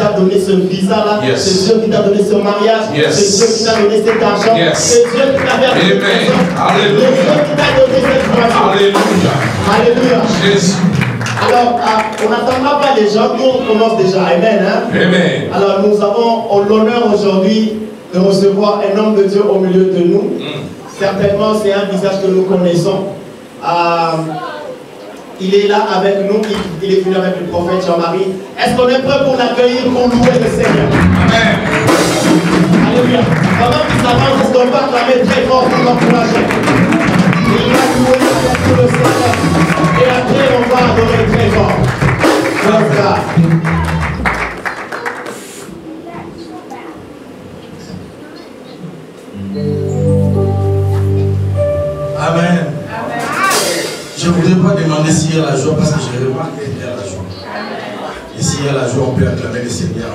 t'a donné ce visa-là. C'est Dieu qui t'a donné ce mariage. C'est Dieu qui t'a donné cet argent. C'est Dieu qui t'a versé cette maison. C'est Dieu qui t'a donné cette voiture. Alléluia. Alléluia. Alors, on n'attendra pas les gens, nous on commence déjà. Amen. Hein? Amen. Alors, nous avons l'honneur aujourd'hui de recevoir un homme de Dieu au milieu de nous. Certainement, c'est un visage que nous connaissons. Il est là avec nous, il est venu avec le prophète Jean-Marie. Est-ce qu'on est prêt pour l'accueillir, pour louer le Seigneur? Amen. Alléluia. Pendant qu'il s'avance, est-ce qu'on va acclamer très fort pour l'encourager? Il va louer avec tout le Seigneur. Et après, on va adorer très fort. Gloire à God. Amen. Je ne voudrais pas demander s'il y a la joie parce que j'ai remarqué qu'il y a la joie. Et s'il y a la joie, on peut acclamer le Seigneur.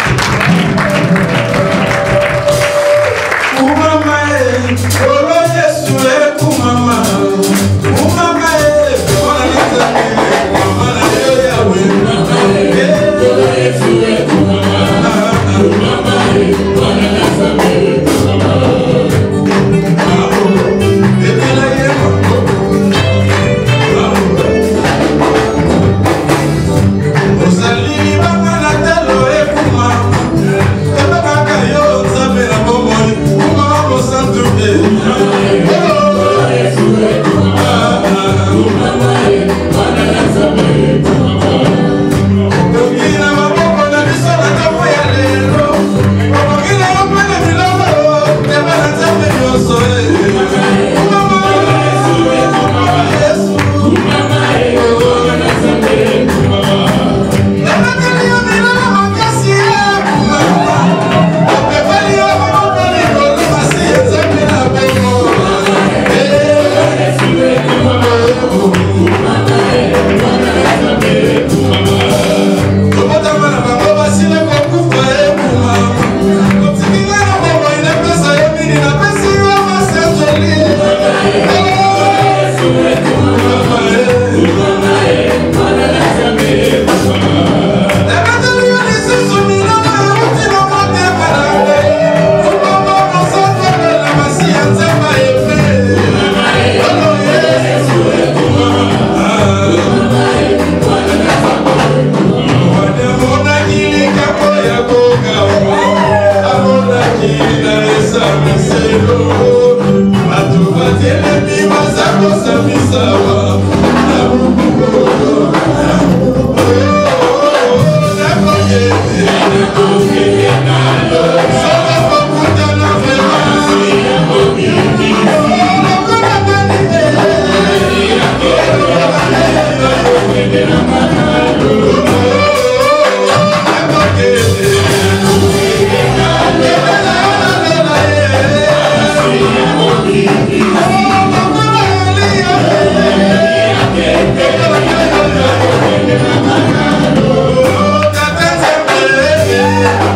Yeah.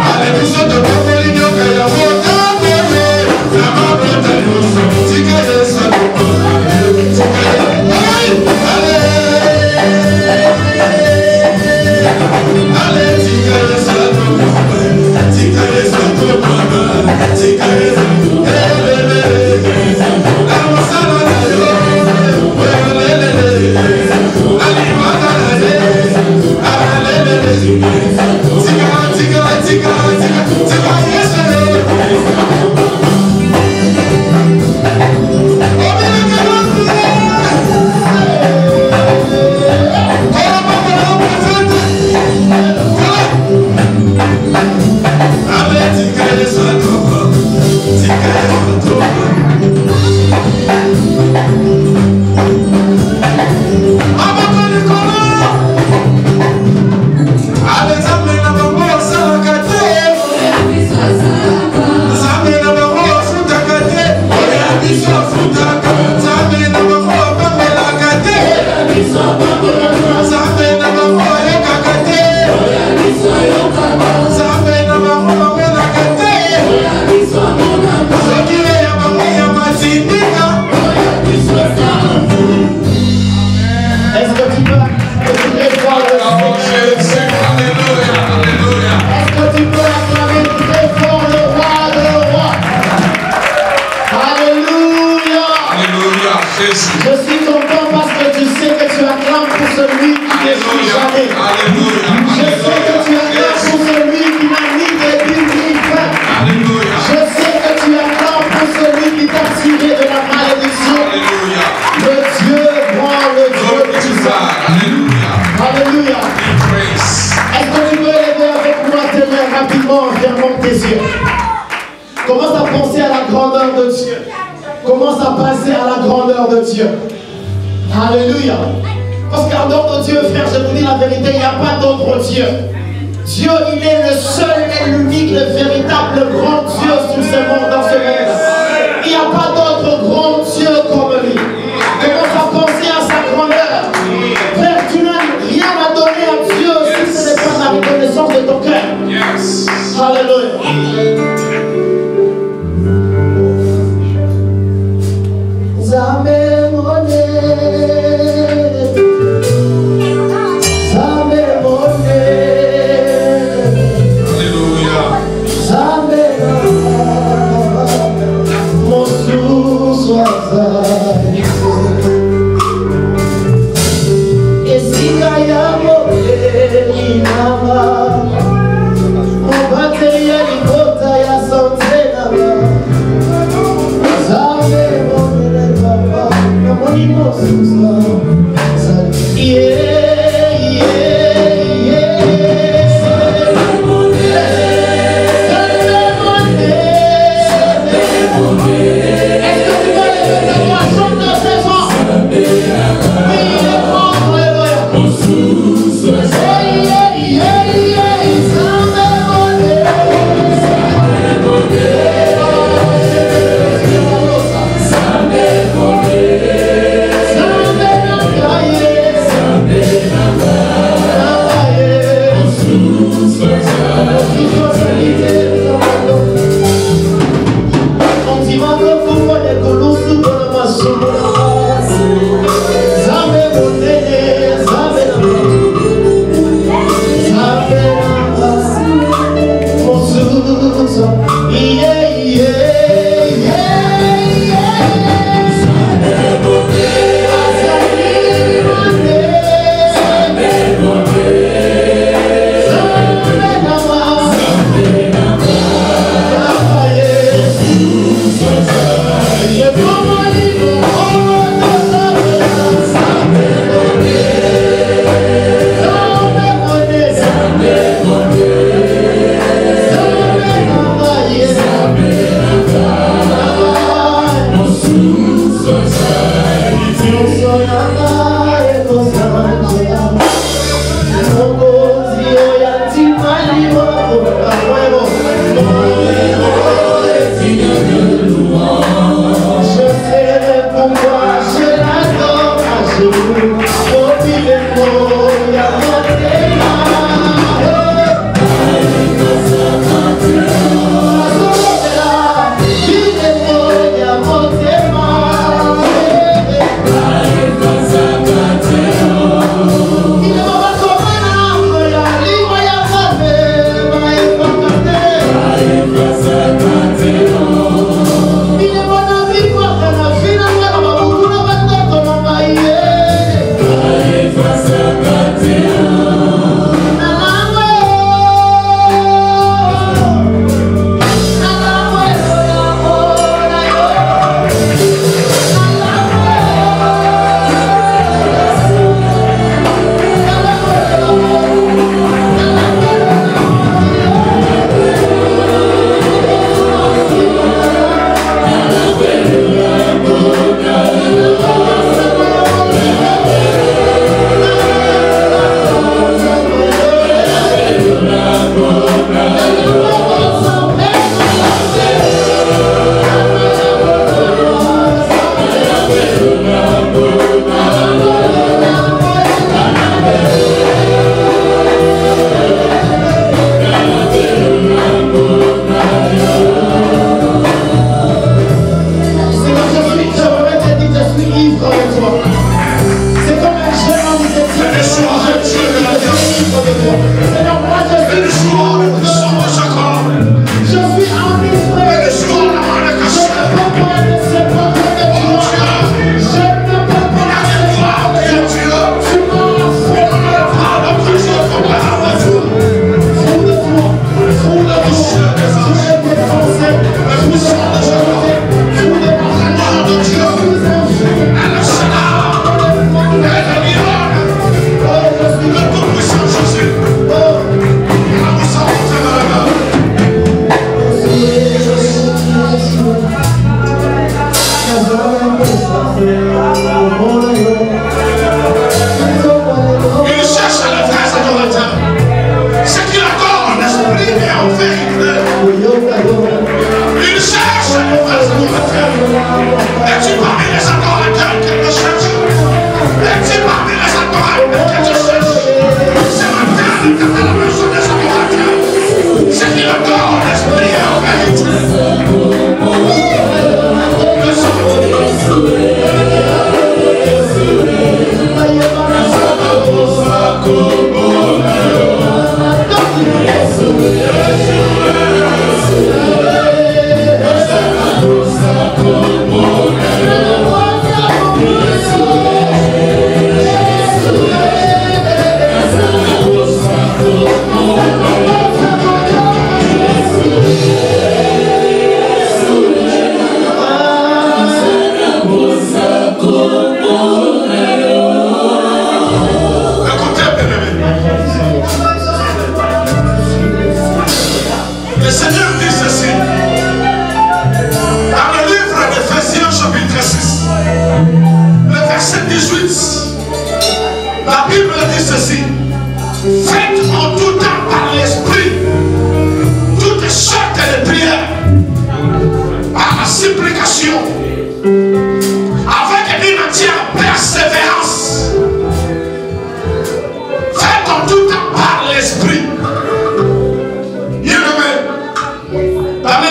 Allez, nous sommes de Commence à penser à la grandeur de Dieu. Commence à penser à la grandeur de Dieu. Alléluia. Parce qu'en dehors de Dieu, frère, je vous dis la vérité, il n'y a pas d'autre Dieu. Dieu, il est le seul et l'unique, le véritable grand Dieu sur ce monde, dans ce monde. Il n'y a pas d'autre grand Dieu comme lui. Commence à penser à sa grandeur. Frère, tu n'as rien à donner à Dieu si ce n'est pas la reconnaissance de ton cœur. Yes. Alléluia. On dit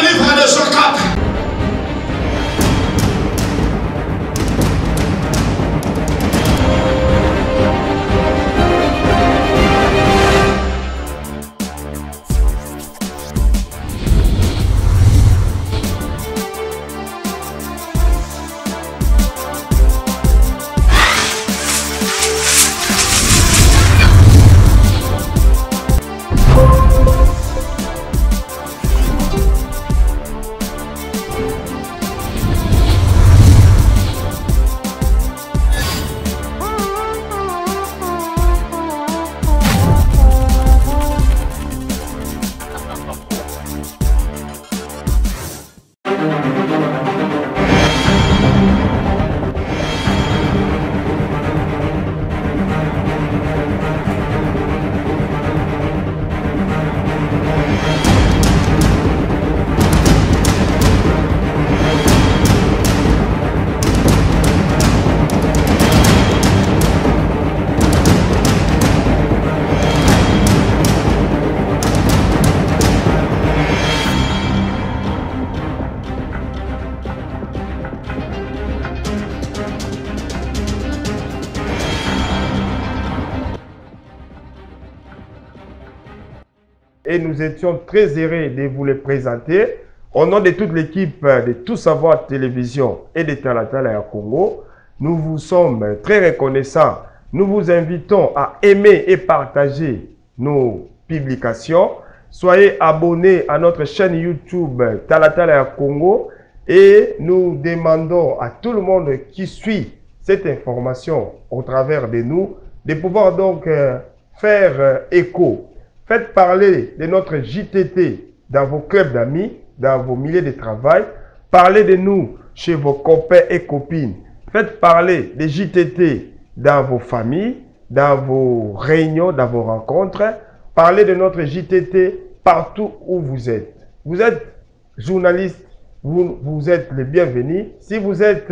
le livre de Jean 4. Et nous étions très heureux de vous les présenter. Au nom de toute l'équipe de Tout Savoir Télévision et de Talatala à Congo, nous vous sommes très reconnaissants. Nous vous invitons à aimer et partager nos publications. Soyez abonnés à notre chaîne YouTube Talatala à Congo et nous demandons à tout le monde qui suit cette information au travers de nous de pouvoir donc faire écho. Faites parler de notre JTT dans vos clubs d'amis, dans vos milieux de travail. Parlez de nous chez vos copains et copines. Faites parler des JTT dans vos familles, dans vos réunions, dans vos rencontres. Parlez de notre JTT partout où vous êtes. Vous êtes journaliste, vous êtes les bienvenus. Si vous êtes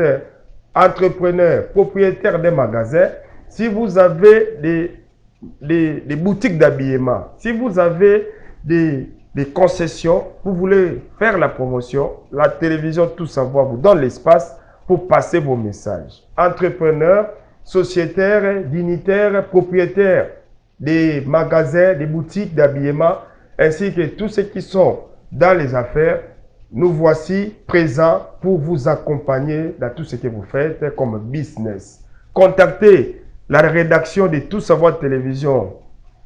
entrepreneur, propriétaire d'un magasin, si vous avez des boutiques d'habillement, si vous avez des concessions, vous voulez faire la promotion, la télévision Tout Savoir vous donne l'espace pour passer vos messages. Entrepreneurs, sociétaires, dignitaires, propriétaires des magasins, des boutiques d'habillement, ainsi que tous ceux qui sont dans les affaires, nous voici présents pour vous accompagner dans tout ce que vous faites comme business. Contactez la rédaction de Tout Savoir Télévision,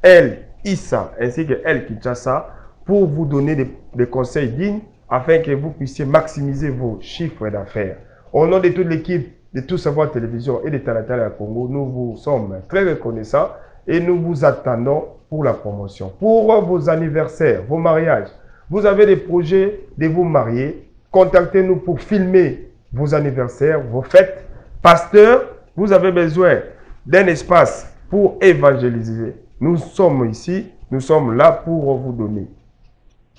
Elle Issa, ainsi que Elle Kinshasa, pour vous donner des conseils dignes afin que vous puissiez maximiser vos chiffres d'affaires. Au nom de toute l'équipe de Tout Savoir Télévision et de Talatala Congo, nous vous sommes très reconnaissants et nous vous attendons pour la promotion. Pour vos anniversaires, vos mariages, vous avez des projets de vous marier, contactez-nous pour filmer vos anniversaires, vos fêtes. Pasteur, vous avez besoin d'un espace pour évangéliser. Nous sommes ici, nous sommes là pour vous donner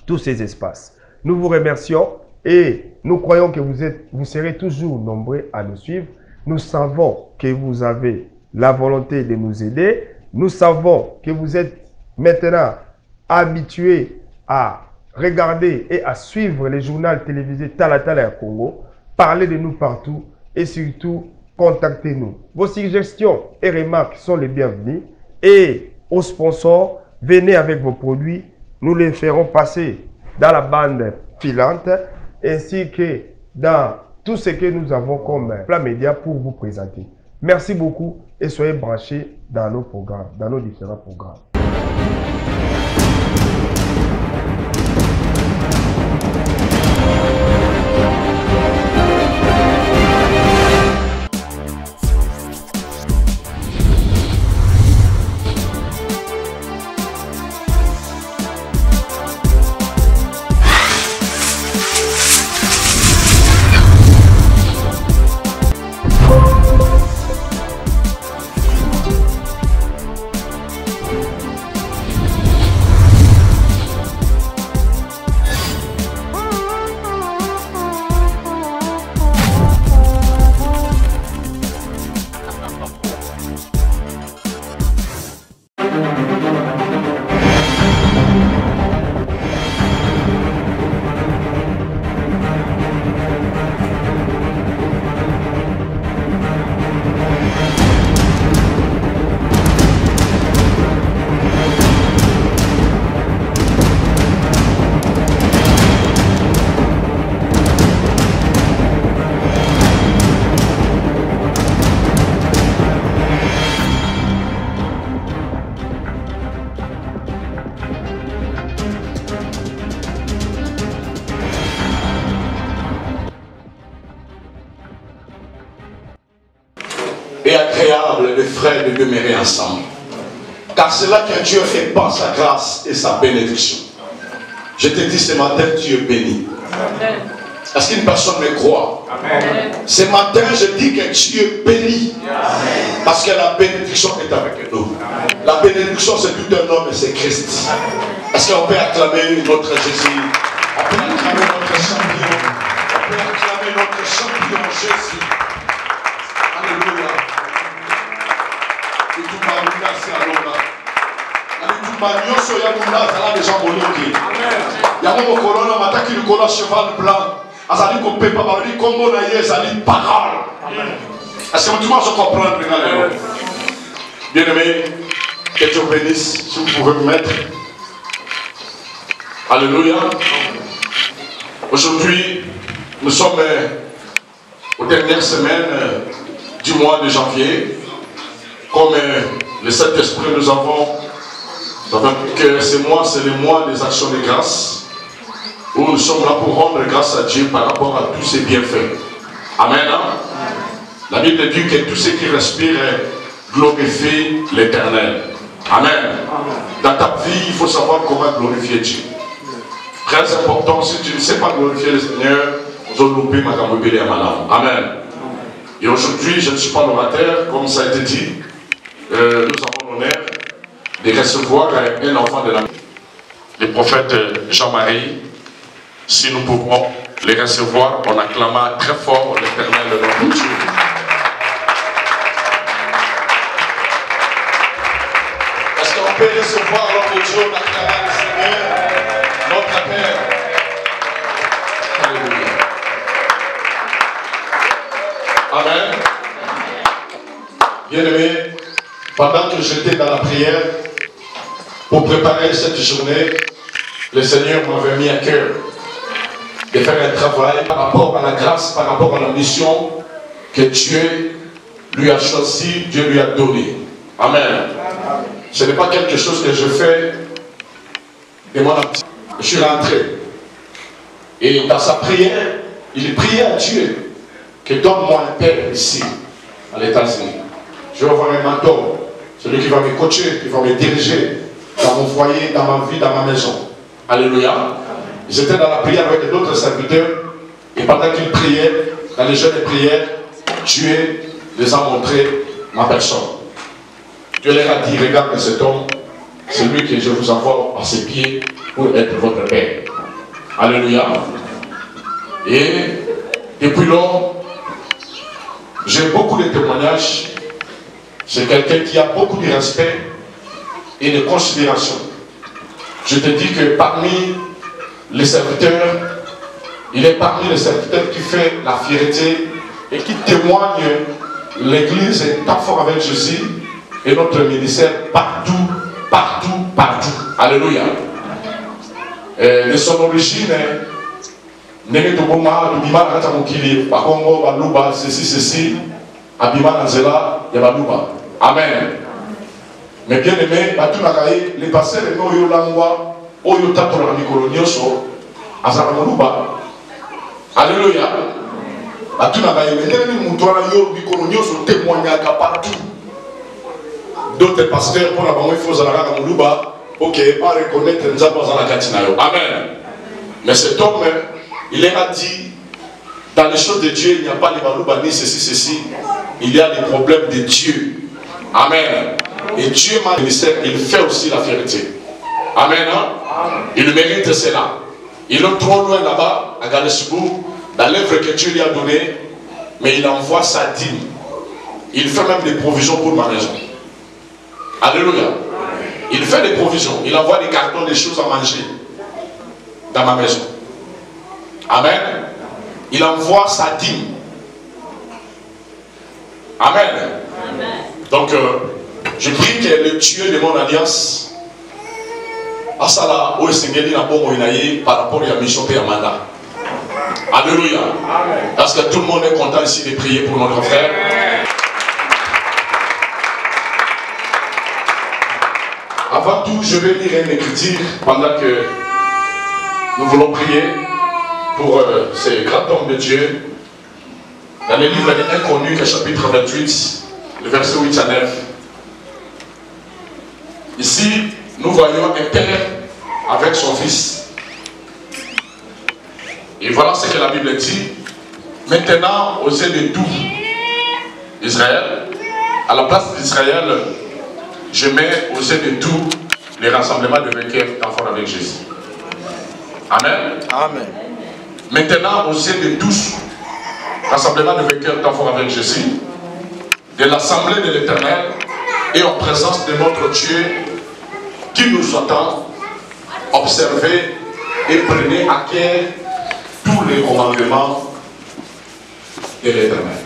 tous ces espaces. Nous vous remercions et nous croyons que vous serez toujours nombreux à nous suivre. Nous savons que vous avez la volonté de nous aider. Nous savons que vous êtes maintenant habitués à regarder et à suivre les journaux télévisés Talatala Congo. Parlez de nous partout et surtout contactez-nous. Vos suggestions et remarques sont les bienvenues. Et aux sponsors, venez avec vos produits. Nous les ferons passer dans la bande filante ainsi que dans tout ce que nous avons comme plan média pour vous présenter. Merci beaucoup et soyez branchés dans nos programmes, dans nos différents programmes. agréable les frères de demeurer ensemble. Car c'est là que Dieu répand sa grâce et sa bénédiction. Je te dis ce matin, tu es béni. Est-ce qu'une personne me croit? Amen. Ce matin, je dis que tu es béni. Amen. Parce que la bénédiction est avec nous. Amen. La bénédiction, c'est tout un homme et c'est Christ. Est-ce qu'on peut acclamer notre Jésus? On peut acclamer notre champion. On peut acclamer notre champion Jésus. Alléluia. Et tout le monde, c'est alors là. Cheval blanc. Azali ko pepa babali kombo na ye azali parole. Est-ce que tu m'as compris? Bien aimé, que Dieu bénisse, si vous pouvez me mettre. Alléluia. Aujourd'hui, nous sommes aux dernières semaines du mois de janvier. Comme le Saint-Esprit nous avons, que ce mois, c'est le mois des actions de grâce. Où nous sommes là pour rendre grâce à Dieu par rapport à tous ses bienfaits. Amen. Hein? La Bible dit que tout ce qui respire glorifie l'Éternel. Amen. Dans ta vie, il faut savoir comment glorifier Dieu. Très important, si tu ne sais pas glorifier le Seigneur, amen. Et aujourd'hui, je ne suis pas l'orateur, comme ça a été dit. Nous avons l'honneur de recevoir un enfant de la maison. Le prophète Jean-Marie. Si nous pouvons les recevoir en acclamant très fort l'Éternel de notre Dieu. Est-ce qu'on peut recevoir notre Dieu en acclamant le Seigneur, notre Père? Alléluia. Amen. Bien-aimé, pendant que j'étais dans la prière pour préparer cette journée, le Seigneur m'avait mis à cœur de faire un travail par rapport à la grâce, par rapport à la mission que Dieu lui a choisi, Dieu lui a donné. Amen. Ce n'est pas quelque chose que je fais de mon petit. Je suis rentré. Et dans sa prière, il priait à Dieu que donne-moi un père ici, à l'États-Unis. Je vais avoir un mentor, celui qui va me coacher, qui va me diriger dans mon foyer, dans ma vie, dans ma maison. Alléluia. J'étais dans la prière avec d'autres serviteurs et pendant qu'ils priaient, dans les jeux de prière, Dieu les a montré ma personne. Dieu leur a dit, regarde cet homme, c'est lui que je vous envoie à ses pieds pour être votre père. Alléluia. Et depuis lors, j'ai beaucoup de témoignages. C'est quelqu'un qui a beaucoup de respect et de considération. Je te dis que parmi les serviteurs, il est parmi les serviteurs qui fait la fierté et qui témoigne l'église est pas fort avec Jésus et notre ministère partout, partout, partout. Alléluia. De son origine, Amen. Mais bien aimé, les pasteurs de Noyo Langwa, Oyo Tatola Mikolonioso, Azaramonuba. Alléluia. D'autres pasteurs pour la banque, il faut ok, pas reconnaître les Amen. Mais cet homme, il leur a dit, dans les choses de Dieu, il n'y a pas les balouba ni ceci, ceci. Il y a des problèmes de Dieu. Amen. Et Dieu m'a dit, il fait aussi la fierté. Amen. Il mérite cela. Il est trop loin là-bas, à Galesbou, dans l'œuvre que Dieu lui a donnée, mais il envoie sa dîme. Il fait même des provisions pour ma maison. Alléluia. Il fait des provisions. Il envoie des cartons, des choses à manger dans ma maison. Amen. Il envoie sa dîme. Amen. Amen. Donc, je prie que le Dieu de mon alliance, Asala, par rapport à la mission et à mandat. Alléluia. Parce que tout le monde est content ici de prier pour notre frère. Avant tout, je vais lire une écriture pendant que nous voulons prier pour ces grands hommes de Dieu. Dans le livre de 1 Chronique, chapitre 28, le verset 8 à 9. Ici, nous voyons un père avec son fils. Et voilà ce que la Bible dit. Maintenant, aux yeux de tout Israël, à la place d'Israël, je mets aux yeux de tout les rassemblements de vainqueurs d'enfants avec Jésus. Amen. Amen. Maintenant, aux yeux de tous, rassemblement de vainqueurs d'enfants avec Jésus, de l'assemblée de l'Éternel et en présence de notre Dieu qui nous attend, observez et prenez à cœur tous les commandements de l'Éternel.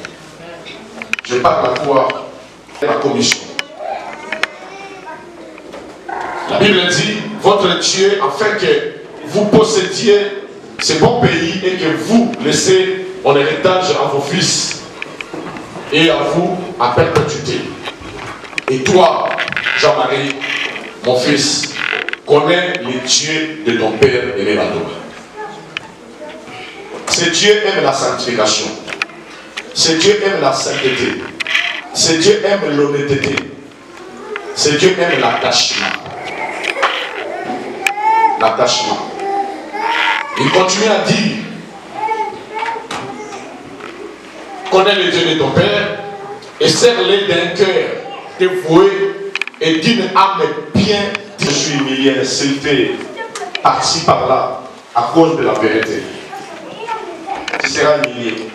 Je parle à quoi? La commission. La Bible dit, votre Dieu, afin que vous possédiez ce bon pays et que vous laissez en héritage à vos fils et à vous à perpétuité. Et toi, Jean-Marie, mon fils, connais les dieux de ton père et les adore. Ce Dieu aime la sanctification. Ce Dieu aime la sainteté. Ce Dieu aime l'honnêteté. Ce Dieu aime l'attachement. L'attachement. Il continue à dire, connais les dieux de ton père et serre-les d'un cœur dévoué et d'une âme bien. Je suis humilié, insulté, par-ci par-là, à cause de la vérité. Tu seras humilié,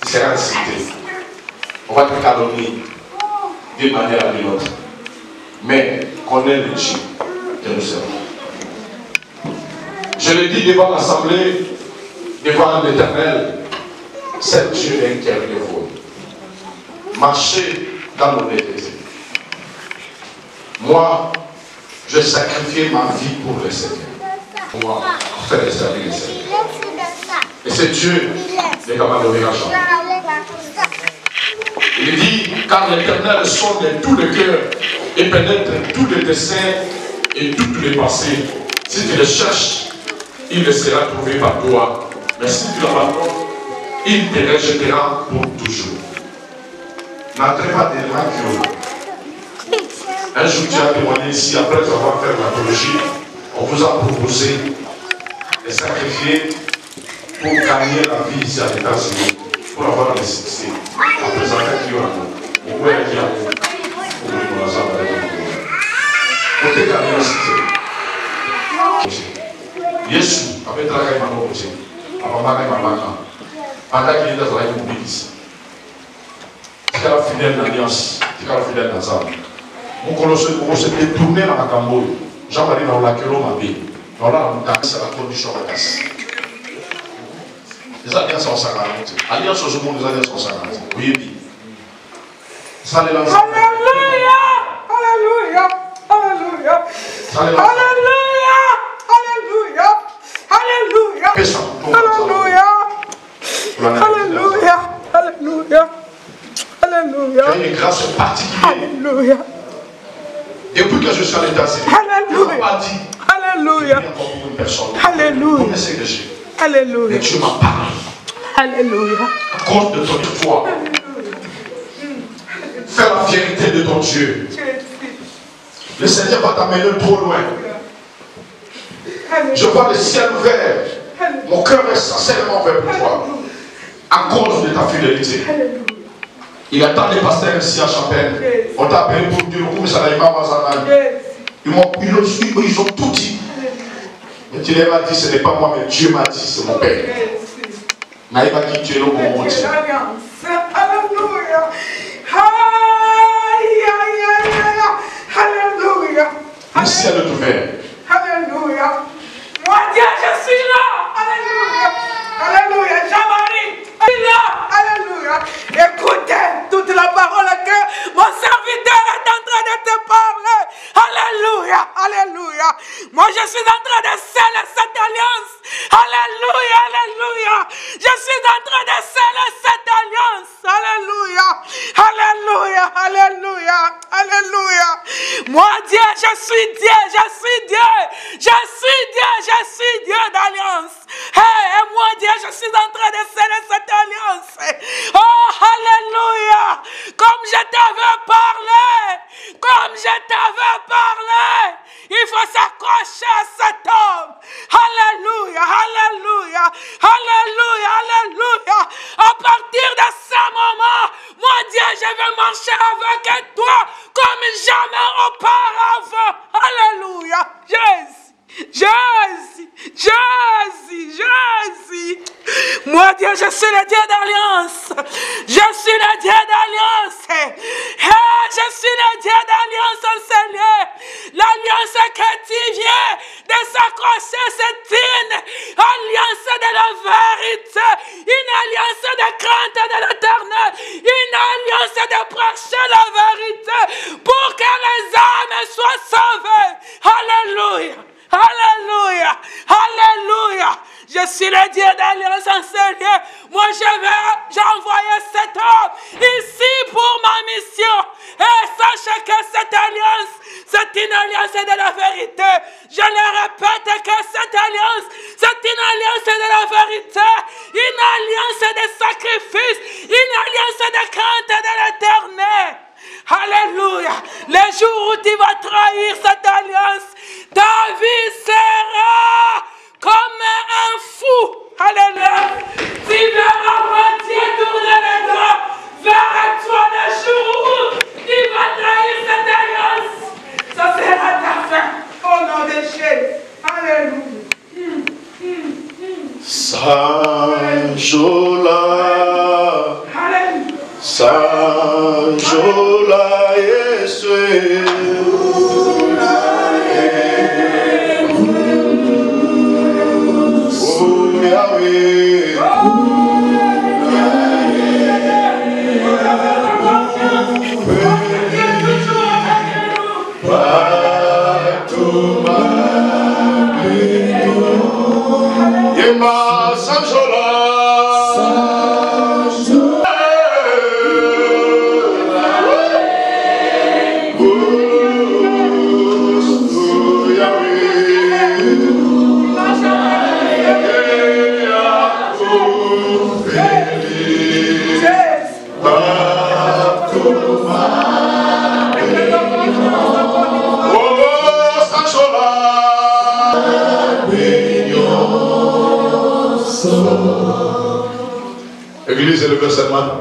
tu seras insulté. On va te calomnier d'une manière ou d'une autre. Mais connais le Dieu que nous servons. Je le dis devant l'assemblée, devant l'Éternel, c'est Dieu un cœur dévoué. Marchez dans l'honnêteté. Moi, je sacrifie ma vie pour le Seigneur. Moi, faire le service du Seigneur. Et c'est Dieu qui est capable de l'argent. Il dit, car l'Éternel sonde tout le cœur et pénètre tous les desseins et toutes les pensées. Si tu le cherches, il le sera trouvé par toi. Mais si tu l'abandonnes, il te rejettera pour toujours. N'entrez pas des mains qui un jour, tu as témoigné ici, après avoir fait l'apologie, on vous a proposé de sacrifier pour gagner la vie ici à l'État-Unis, pour avoir le succès. À présenter qui on a dit. Au moins, qui a côté gagner le succès. Yesu, avec travail ma côté. Avant ma maman. Pendant qu'il est dans la République ici. Tu es fidèle d'alliance, tu es fidèle dans ça. On s'est détourné dans la Camboy. Jean-Marie dans la Kelo Mabé. Dans la c'est la condition de la casse. Les alliances sont sacrées. Alliances au monde, les alliances sont sacrées. Oui, oui. Ça les lance. Alléluia! Alléluia! Alléluia! Alléluia! Alléluia! Alléluia! Alléluia! Alléluia! Alléluia! Tu as une grâce particulière. Alléluia! Depuis que je suis à l'État-Unis, Alléluia! je n'ai pas dit. Alléluia! Alléluia! Connaissez que j'ai. Alléluia! Et tu m'as parlé. Alléluia! À cause de ton foi. Fais la vérité de ton Dieu. Le Seigneur va t'amener trop loin. Je vois le ciel ouvert. Mon cœur est sincèrement ouvert pour toi. À cause de ta fidélité. Il attend des pasteurs ici à Champagne. On t'a appelé pour dire que ça n'arrive pas à ils ont tout dit. Mais tu leur as dit, ce n'est pas moi, mais Dieu m'a dit, c'est mon Père. Naïba qui Dieu est le bon Dieu. Alléluia! Alléluia! Le ciel est ouvert. Alléluia! Moi Dieu, je suis là! Alléluia! Alléluia! Jean-Marie! Je suis là! Alléluia! Écoutez toute la parole que mon serviteur est en train de te parler! Alléluia! Alléluia! Moi je suis en train de sceller cette alliance! Alléluia! Alléluia! Je suis en train de sceller cette alliance! Alléluia! Alléluia! Alléluia! Alléluia! Moi Dieu, je suis Dieu! Je suis Dieu! Je suis Dieu! Je suis Dieu d'alliance! Hey, et moi Dieu, je suis en train de sceller cette alliance! Oh, alléluia! Comme je t'avais parlé! marcher avec toi comme jamais auparavant. Alléluia. Jésus. Moi, Dieu, je suis le Dieu d'alliance. Je suis le Dieu d'alliance. Je suis le Dieu d'alliance au Seigneur. L'alliance que tu viens de s'accrocher, c'est une alliance de la vérité. Une alliance de crainte de l'Éternel. Une alliance de prêcher la vérité pour que les âmes soient sauvées. Alléluia. Alléluia, alléluia. Je suis le Dieu d'alliance en Seigneur. Moi, j'ai envoyé cet homme ici pour ma mission. Et sachez que cette alliance, c'est une alliance de la vérité. Je le répète que cette alliance, c'est une alliance de la vérité. Une alliance de sacrifice. Une alliance de crainte de l'Éternel. Alléluia. Les jours où tu vas trahir cette alliance, ta vie sera comme un fou. Alléluia. Tu verras Dieu tourner les dos vers toi le jour où tu vas trahir cette alliance. Ça sera ta fin. Au nom de Jésus. Alléluia. Saint-Jola. Alléluia. Saint-Jola, Église, élevez cette main.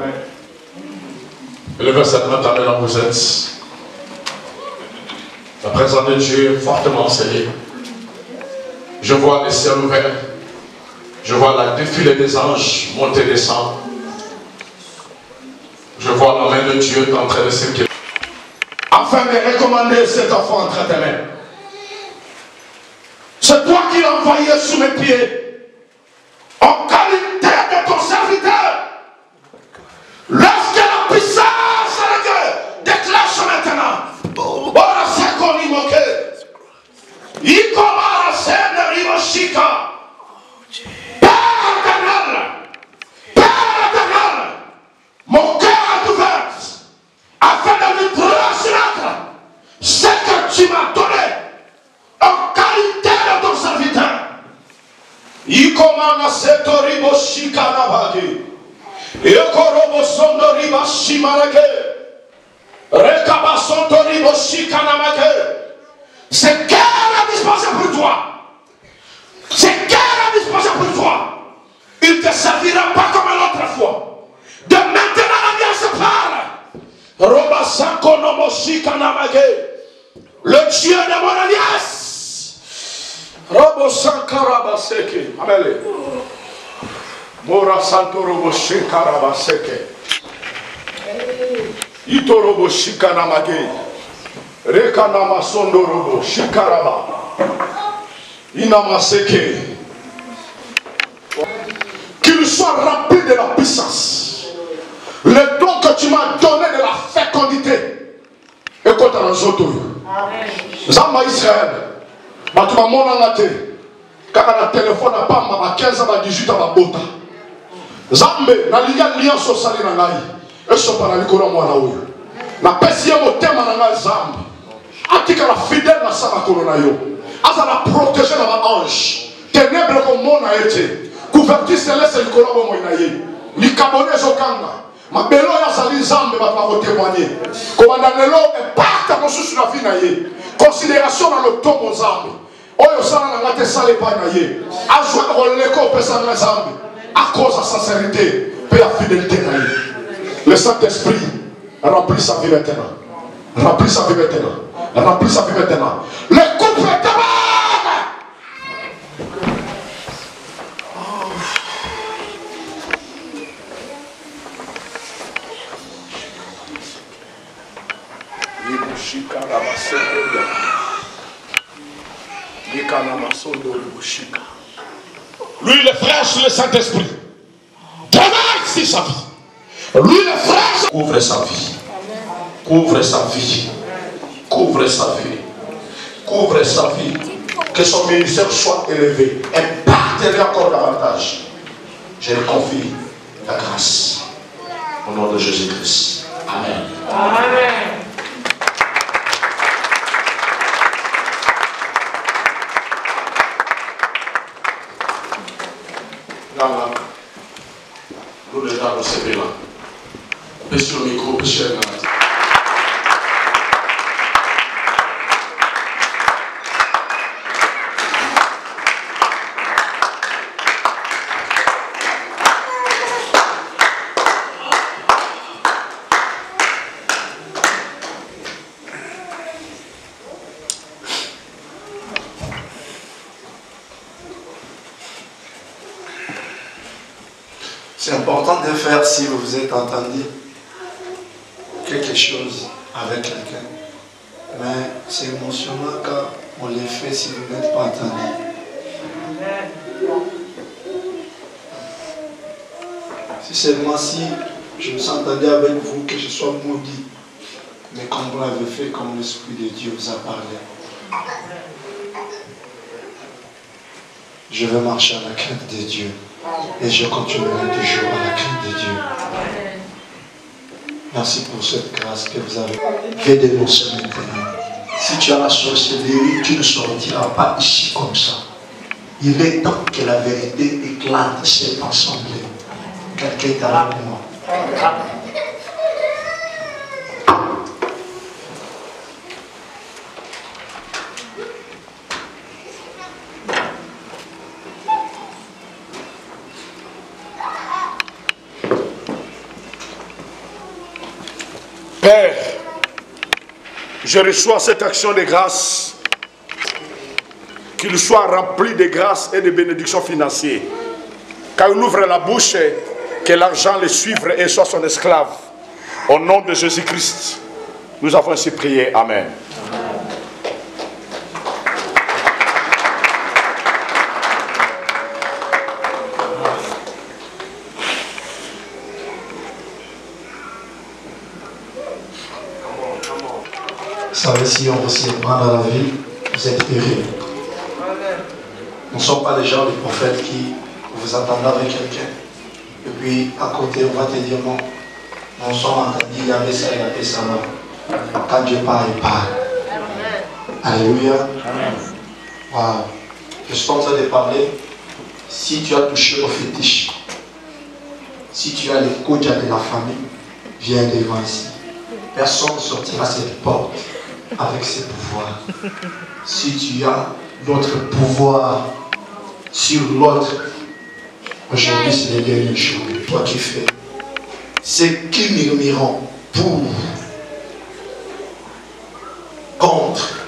Élevez cette main, là où vous êtes. La présence de Dieu est fortement enseigné. Je vois les ciels ouverts. Je vois la défilée des anges monter et descendre. Je vois la main de Dieu en train de circuler. Afin de recommander cet enfant entre tes mains. C'est toi qui l'as envoyé sous mes pieds. En qualité de ton serviteur. Lorsque la puissance de Dieu déclenche maintenant. Ora sakoni moke. Ikomara sende riboshika. Père éternel, mon cœur est ouvert afin de lui transmettre ce que tu m'as donné en qualité de ton serviteur. Ikomana setori boshika nabagi. Yokorobo sondori bashimanake. Rekabasontori boshika namake. C'est cœur à dispenser pour toi. C'est cœur à dispenser pour toi. Il ne te servira pas comme l'autre fois. De maintenant la vie se parle. Robasako no moshika namake. Le Dieu de mon alliance. Robo Sankarabaseke. Amele. Mora Santo Robo Shekarabaseke. Ito Robo Shikanamage. Rekanama Sondo Robo Shikaraba. Inamaseke. Qu'il soit rempli de la puissance. Le don que tu m'as donné de la fécondité. Écoute à Zoto. Zamba Israël. Tu m'as monté. Quand le téléphone n'a pas 15 ans, 18 ans, bota. Zambe, na liga alliance au sali na ngai. Eso para likolo mwana oyo. Na pesi ya motema na ngai Zambe. Atika la fidèle na sama kolona yo. Asa la protéger na ba ange. Ténèbres comme mona ete. Couverture céleste likolo mo ina ye. Likabone zo kanga. Ma belo ya sali Zambe ba ko témoigner. Komanda lelo e parta ko susu na vie na ye. Considération dans le tombeau Zambe. Oyo sala na ngate sale pa na ye. Azwa ko leko pesa na Zambe. À cause de la sincérité et la fidélité. Le Saint-Esprit Remplis sa vie maintenant. Remplis sa vie maintenant. Remplis sa vie maintenant. Le couple d'abord. Lui, le frère sur le Saint-Esprit. Travaille sur sa vie. Lui, le frère. Couvre sa vie. Couvre sa vie. Couvre sa vie. Couvre sa vie. Que son ministère soit élevé. Impacte-le encore davantage. Je lui confie la grâce. Au nom de Jésus-Christ. Amen. Amen. Là, nous les avons servi là. Coupez sur le micro, coupez sur la main. C'est important de faire si vous vous êtes entendu quelque chose avec quelqu'un. Mais c'est émotionnant quand on les fait si vous n'êtes pas entendu. Si seulement si je me s'entendais avec vous, que je sois maudit. Mais comme vous l'avez fait, comme l'Esprit de Dieu vous a parlé. Je vais marcher à la crainte de Dieu. Et je continuerai toujours à la crainte de Dieu. Merci pour cette grâce que vous avez. Faites dénoncer maintenant. Si tu as la sorcellerie, tu ne sortiras pas ici comme ça. Il est temps que la vérité éclate cette assemblée. Quelqu'un est avec moi. Père, je reçois cette action de grâce, qu'il soit rempli de grâce et de bénédictions financières. Quand il ouvre la bouche, que l'argent le suive et soit son esclave. Au nom de Jésus-Christ, nous avons ainsi prié. Amen. Vous savez, si on veut se prendre à la vie, vous êtes heureux. Nous ne sommes pas des gens, des prophètes qui vous attendent avec quelqu'un. Et puis, à côté, on va te dire non. Nous sommes entendus, il y avait ça, il y avait ça là. Quand Dieu parle, il parle. Alléluia. Wow. Je suis en train de parler. Si tu as touché au fétiche, si tu as les kodjas de la famille, viens devant ici. Personne ne sortira cette porte avec ses pouvoirs. Si tu as d'autres pouvoirs sur l'autre, aujourd'hui c'est le dernier jour. Toi qui fais. Ceux qui murmureront pour, contre,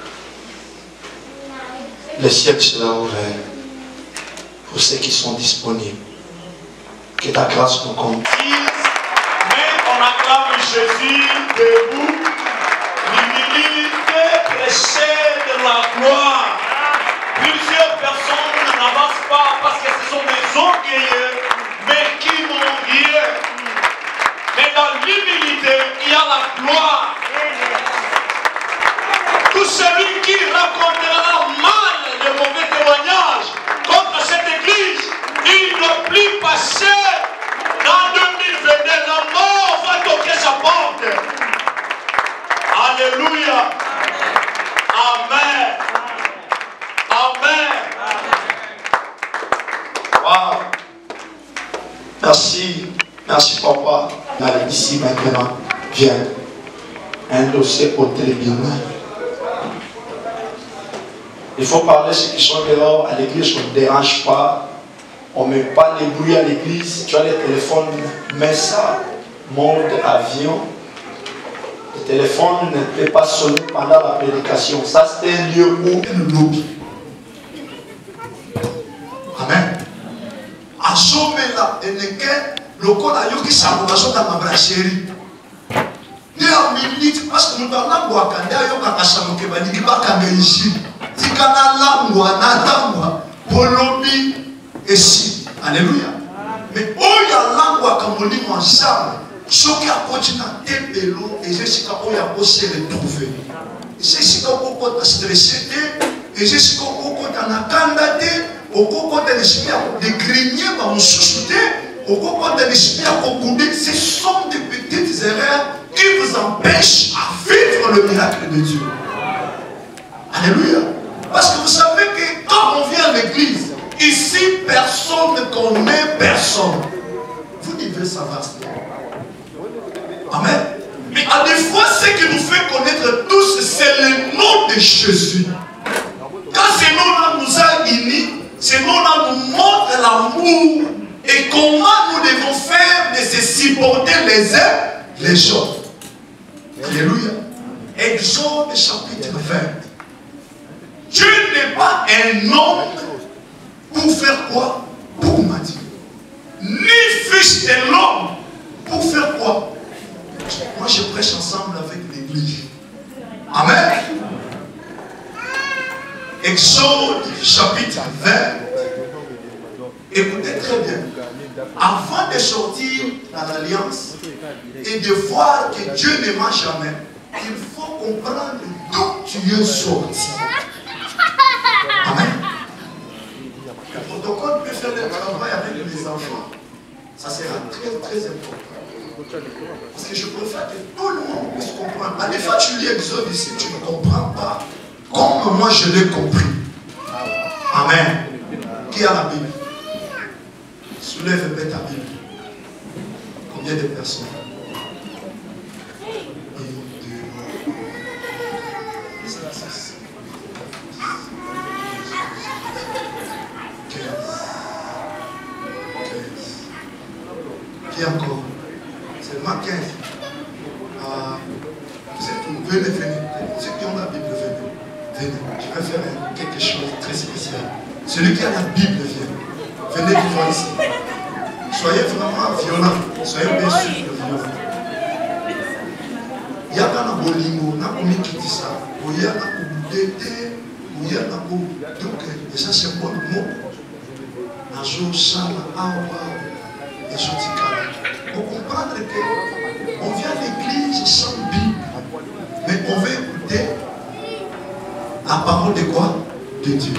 le ciel sera ouvert pour ceux qui sont disponibles. Que ta grâce nous compte. Mais on acclame Jésus debout. L'humilité précède la gloire. Plusieurs personnes n'avancent pas parce que ce sont des orgueilleux, mais qui n'ont rien. Mais dans l'humilité, il y a la gloire. Tout celui qui racontera mal de mauvais témoignages contre cette église, il ne plus passer dans 2022. La mort va toquer sa porte. Alléluia. Amen. Amen. Wow. Merci. Merci papa. Allez ici maintenant. Viens. Un dossier au tribunal. Il faut parler ceux qui sont dehors. À l'église, on ne dérange pas. On ne met pas les bruits à l'église. Tu as les téléphones, mets ça, mode avion. Le téléphone ne peut pas sonner pendant la prédication. Ça, c'est un lieu où le lobby. Amen. Azomela eneke lokola yoki sabokaso dans ma brasserie. Deux minutes parce que nous parlons de Wakanda yoka kasamoke baniki bakanga ici. Tikana langwa na tangwa polobi ici. Alléluia. Mais oya langwa kamoli ensemble. Soki akotina tebelo et je suis capable de se retrouver. Je suis capable de stresser et je suis capable de nakandate. Au cours de l'esprit de grigner dans mon sous-souté, au cours de l'esprit à concourir, ce sont des petites erreurs qui vous empêchent à vivre le miracle de Dieu. Alléluia. Parce que vous savez que quand on vient à l'église, ici personne ne connaît personne. Vous devez savoir cela. Amen. Mais à des fois, ce qui nous fait connaître tous, c'est le nom de Jésus. Quand ce nom-là nous a unis, ce nom-là nous montre l'amour et comment nous devons faire de se supporter les uns les autres. Alléluia. Exode chapitre 20. Dieu n'est pas un homme pour faire quoi? Pour mentir. Ni fils de l'homme pour faire quoi? Moi je prêche ensemble avec l'église. Amen. Exode chapitre 20. Écoutez très bien. Avant de sortir dans l'alliance et de voir que Dieu ne ment jamais, il faut comprendre d'où tu es sorti. Amen. Le protocole peut faire le travail avec les enfants. Ça sera très très important. Parce que je préfère que tout le monde puisse comprendre. À des fois tu lis Exode ici, tu ne comprends pas. Comme moi je l'ai compris. Amen. Qui a la Bible? Soulève un peu ta Bible. Combien de personnes? 1, 2, 15. Qui encore? Seulement 15. Venez. Ceux qui ont la Bible, venez. Je vais faire quelque chose de très spécial. Celui qui a la Bible vient. Venez devant ici. Soyez vraiment violents. Soyez bien sûr de violents. Il y a dans la bolingo, il y a qui dit ça. Il y a dans la donc, et ça c'est bon mot. Ajo, Sala, Awa, et Sotikala. Pour comprendre qu'on vient à l'église sans Bible. Mais on veut écouter la parole de quoi? De Dieu.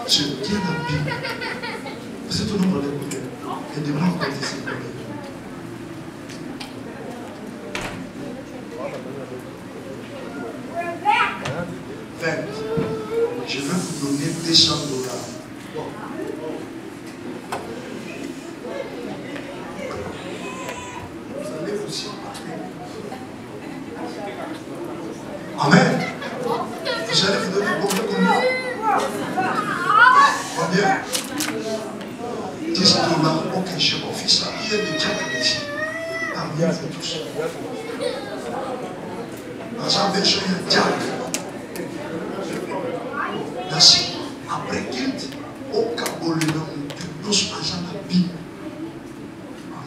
Je tiens la Bible. C'est tout le monde d'écouter. Et de moi, quand c'est quoi? 20. Je vais vous donner $200. Vous allez vous y parler. Amen. Vous allez vous donner combien? Combien? 10 $. Ok, je confie ça. Il y a des diacres ici. Parmi vous tous. Dans un verset, il y a un diacre. Après qu'il au Cabolino, tous agents la Bible.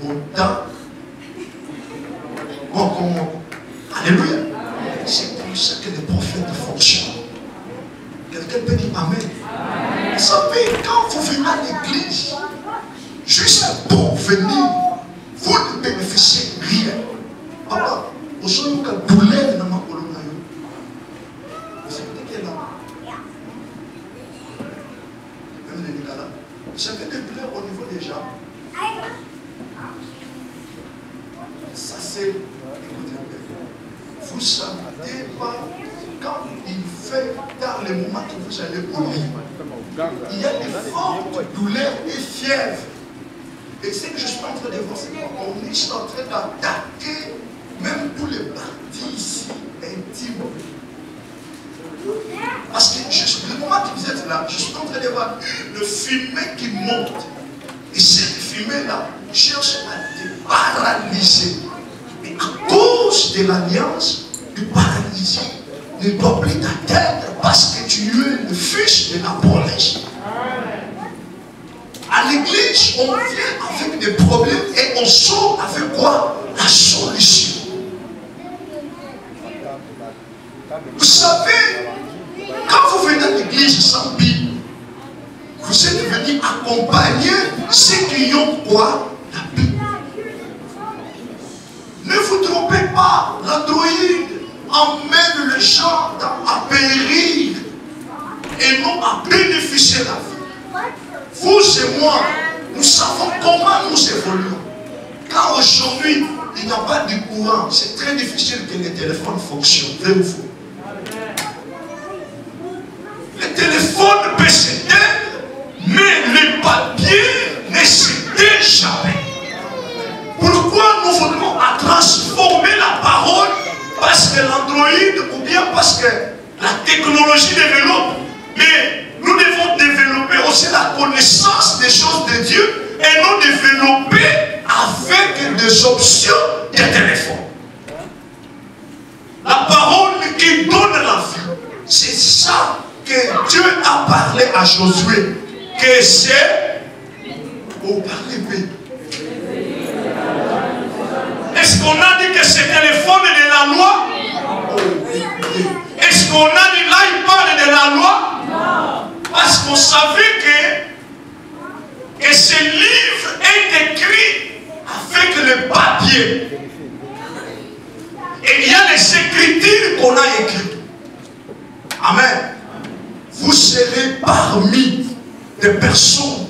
Mon temps. Alléluia. C'est comme ça que les prophètes fonctionnent. Quelqu'un peut dire Amen. Vous savez, quand vous venez à l'église, juste pour venir, vous ne bénéficiez rien. Papa, vous savez que douleur dans ma colonne. Vous savez qui est là? Vous savez des douleurs au niveau des jambes. Ça c'est, écoutez, vous ne savez pas quand il fait dans le moment que vous allez au lit. Il y a des fortes douleurs et fièvres. Et ce que je suis en train de voir, c'est qu'on est en train d'attaquer même tous les parties ici intimes. Parce que le moment que vous êtes là, je suis en train de voir une fumée qui monte. Et cette fumée-là cherche à te paralyser. Et à à cause de l'alliance du paralysé, ne doit plus t'atteindre parce que tu es le fils de la police. À l'église, on vient avec des problèmes et on sort avec quoi? La solution. Vous savez, quand vous venez à l'église sans Bible, vous êtes venus accompagner ceux qui ont quoi? La Bible. Ne vous trompez pas, l'Android emmène les gens à périr et non à bénéficier de la vie. Vous et moi, nous savons comment nous évoluons. Quand aujourd'hui, il n'y a pas de courant, c'est très difficile que les téléphones fonctionnent. Vrai ou faux? Le téléphone peut s'éteindre, mais le papier ne s'éteint jamais. Pourquoi nous voulons transformer la parole? Parce que l'Android, ou bien parce que la technologie développe, mais nous devons développer aussi la connaissance des choses de Dieu et nous développer avec des options de téléphone. La parole qui donne la vie, c'est ça que Dieu a parlé à Josué, que c'est au parler. Est-ce qu'on a dit que ce téléphone est de la loi? Est-ce qu'on a dit l'iPad de la loi? Non. Parce qu'on savait que ce livre est écrit avec le papier. Et il y a les écritures qu'on a écrites. Amen. Vous serez parmi des personnes.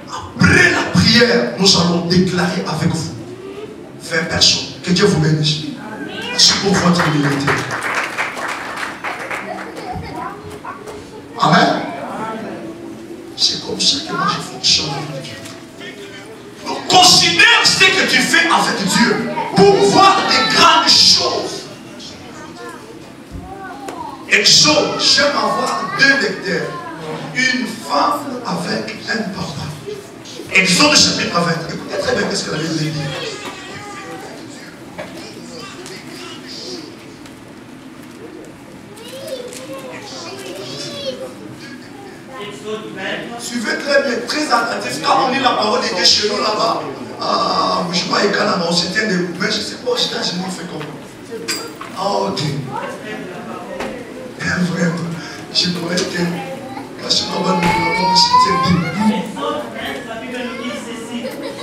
Après la prière, nous allons déclarer avec vous 20 personnes. Que Dieu vous bénisse. Merci pour votre humilité. Amen. C'est comme ça que moi je fonctionne avec Dieu. Donc considère ce que tu fais avec Dieu pour voir des grandes choses. Exode, j'aime avoir 2 lecteurs. Une femme avec un papa. Exode chapitre 20. Écoutez très bien ce que la Bible dit. Suivez très bien, très attentif. Quand on lit la parole de Dieu chez nous là-bas, je ne sais pas, on se tient debout, mais je ne sais pas, aux États-Unis on fait comment. Ah, ok. Vraiment, je pourrais que parce que on se tient debout.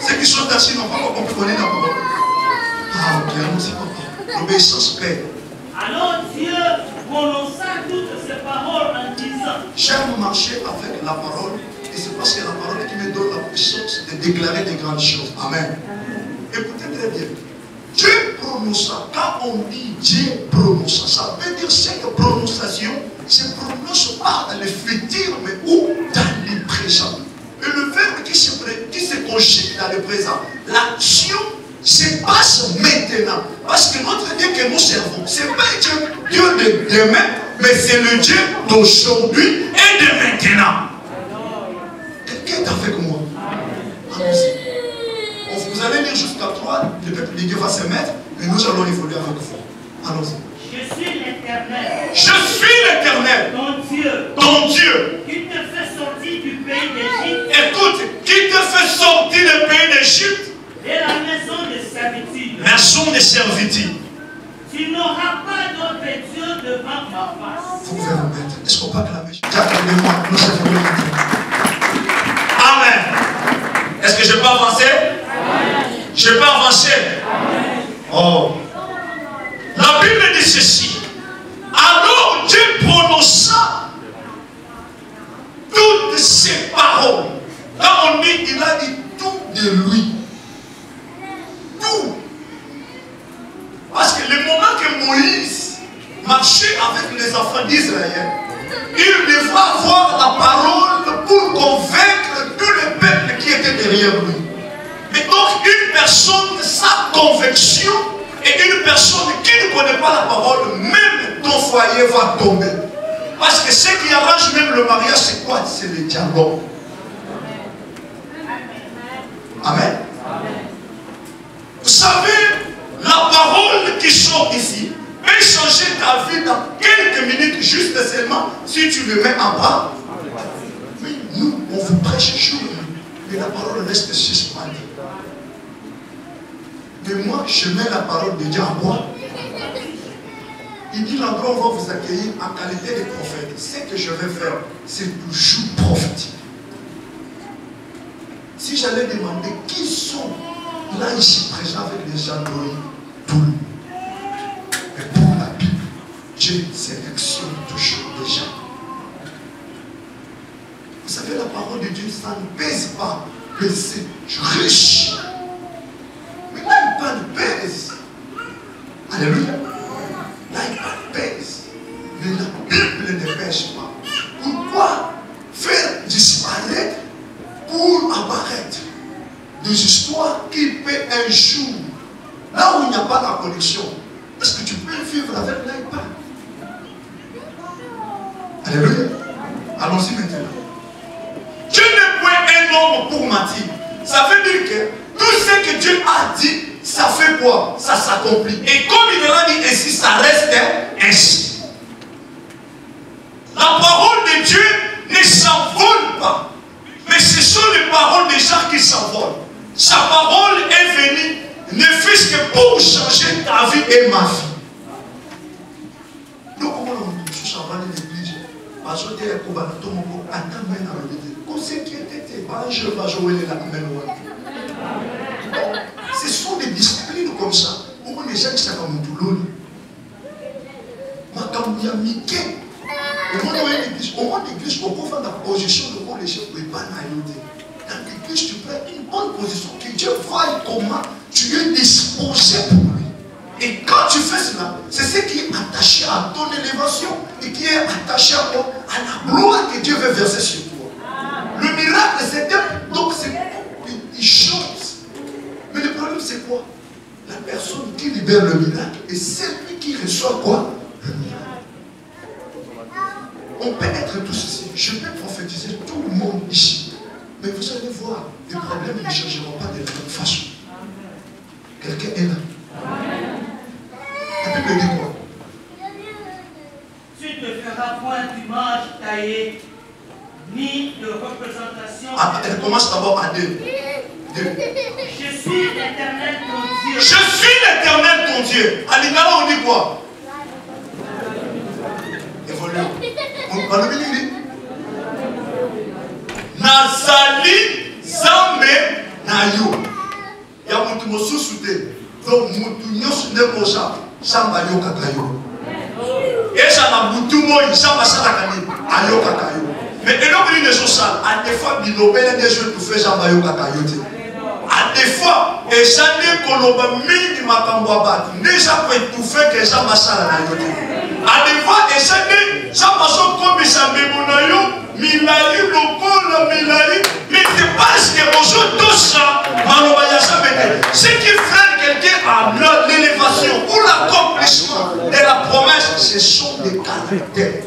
Ceux qui sont assis n'ont pas compris la parole. Ah, ok, allons-y, papa. L'obéissance paie. Alors Dieu prononça toutes ces paroles en disant: j'aime marcher avec la parole et c'est parce que la parole qui me donne la puissance de déclarer des grandes choses. Amen. Écoutez très bien. Dieu prononça. Quand on dit Dieu prononça, ça veut dire cette prononciation se prononce pas dans le futur mais ou dans le présent. Et le verbe qui se conjugue dans le présent, l'action se passe maintenant. Parce que notre Dieu que nous servons, ce n'est pas Dieu de demain, mais c'est le Dieu d'aujourd'hui et de maintenant. Quelqu'un est avec moi? Allons-y. Vous allez lire jusqu'à 3, le peuple de Dieu va se mettre, et nous allons évoluer avec vous. Allons-y. Je suis l'Éternel. Je suis l'Éternel. Ton Dieu. Ton Dieu. Qui te fait sortir du pays d'Égypte. Écoute, qui te fait sortir du pays d'Égypte? De la maison de servitude. Maison de servitude. Tu n'auras pas d'autre Dieu devant ma face. Vous pouvez vous mettre. Est-ce qu'on peut acclamer? Acclamez-moi, nous servons. Amen. Est-ce que je peux avancer? Amen. Je peux avancer? Amen. Oh. La Bible dit ceci. Alors Dieu prononça toutes ces paroles. Quand on dit, il a dit tout de lui. Tout. Parce que le moment que Moïse marchait avec les enfants d'Israël, il devait avoir la parole pour convaincre tout le peuple qui était derrière lui. Mais donc une personne sans conviction et une personne qui ne connaît pas la parole, même ton foyer va tomber. Parce que ce qui arrange même le mariage, c'est quoi? C'est le dialogue. Amen. Vous savez, la parole juste seulement si tu le mets en bas. Mais nous, on vous prêche jour, mais la parole reste suspendue. Mais moi, je mets la parole de Dieu en moi. Il dit l'endroit où on va vous accueillir en qualité de prophète. Ce que je vais faire, c'est toujours prophétique. Si j'allais demander qui sont là ici présents avec les gens d'Oï, tout le monde. Mais pour la Bible, Dieu sélectionne toujours les gens. Vous savez, la parole de Dieu, ça ne pèse pas, mais c'est riche. Mais là, il parle de pèse. Alléluia. Là, il parle de pèse. Mais la Bible ne pèse pas. Pourquoi faire disparaître pour apparaître des histoires qui paient un jour, là où il n'y a pas la connexion? Est-ce que tu peux vivre avec l'iPad? Alléluia. Allons-y maintenant. Dieu n'est point un homme pour mentir. Ça veut dire que tout ce que Dieu a dit, ça fait quoi? Ça s'accomplit. Et comme il l'a dit ainsi, ça reste ainsi. La parole de Dieu ne s'envole pas. Mais ce sont les paroles des gens qui s'envolent. Sa parole est venue, ne fût-ce que pour changer ta vie et ma vie. Donc, comment on dit, je suis en l'église, parce que tu es pour tout le monde, attends, mais dans le vie. Ce sont des disciplines comme ça. Où les gens qui sont comme Moutoulou. Au moins l'église, on peut faire la position de quoi les gens ne peuvent pas naïver. Dans l'église, tu prends une bonne position, que Dieu voit comment tu es disposé pour lui. Et quand tu fais cela, c'est ce qui est attaché à ton élévation et qui est attaché à quoi? À la gloire que Dieu veut verser sur toi. Le miracle, c'était donc c'est il chante. Mais le problème, c'est quoi? La personne qui libère le miracle et celui qui reçoit quoi? Le miracle. On peut être tous ici. Je peux prophétiser tout le monde ici. Mais vous allez voir, les problèmes ne changeront pas de la même façon. Quelqu'un est là. La Bible dit quoi? Tu ne feras point d'image taillée, ni de représentation. Elle commence d'abord à deux. Je suis l'Éternel ton Dieu. Je suis l'Éternel ton Dieu. À l'Ingala, on dit quoi? Évolue. On parle de lui. Nazali Zambe Nayo. Il y a mutu mosusu te. Donc mutu nyosu ne kosa. Samba yo kakayo. Et ça na mutu moi samba salakani. Ayo kakayo. Mais et l'homme dit des choses sales. À des fois, il obéit des jeux pour faire samba yo kakayo. À des fois, et ça n'est koloba mingi makamboabat. Déjà pour étouffer que samba salakani. À des fois, et ça n'est samba so comme ça memonayo. Milai, lokola, milai, mais c'est parce que bonjour tout ça, ce qui freine quelqu'un à l'élévation ou l'accomplissement de la promesse, ce sont des caractères.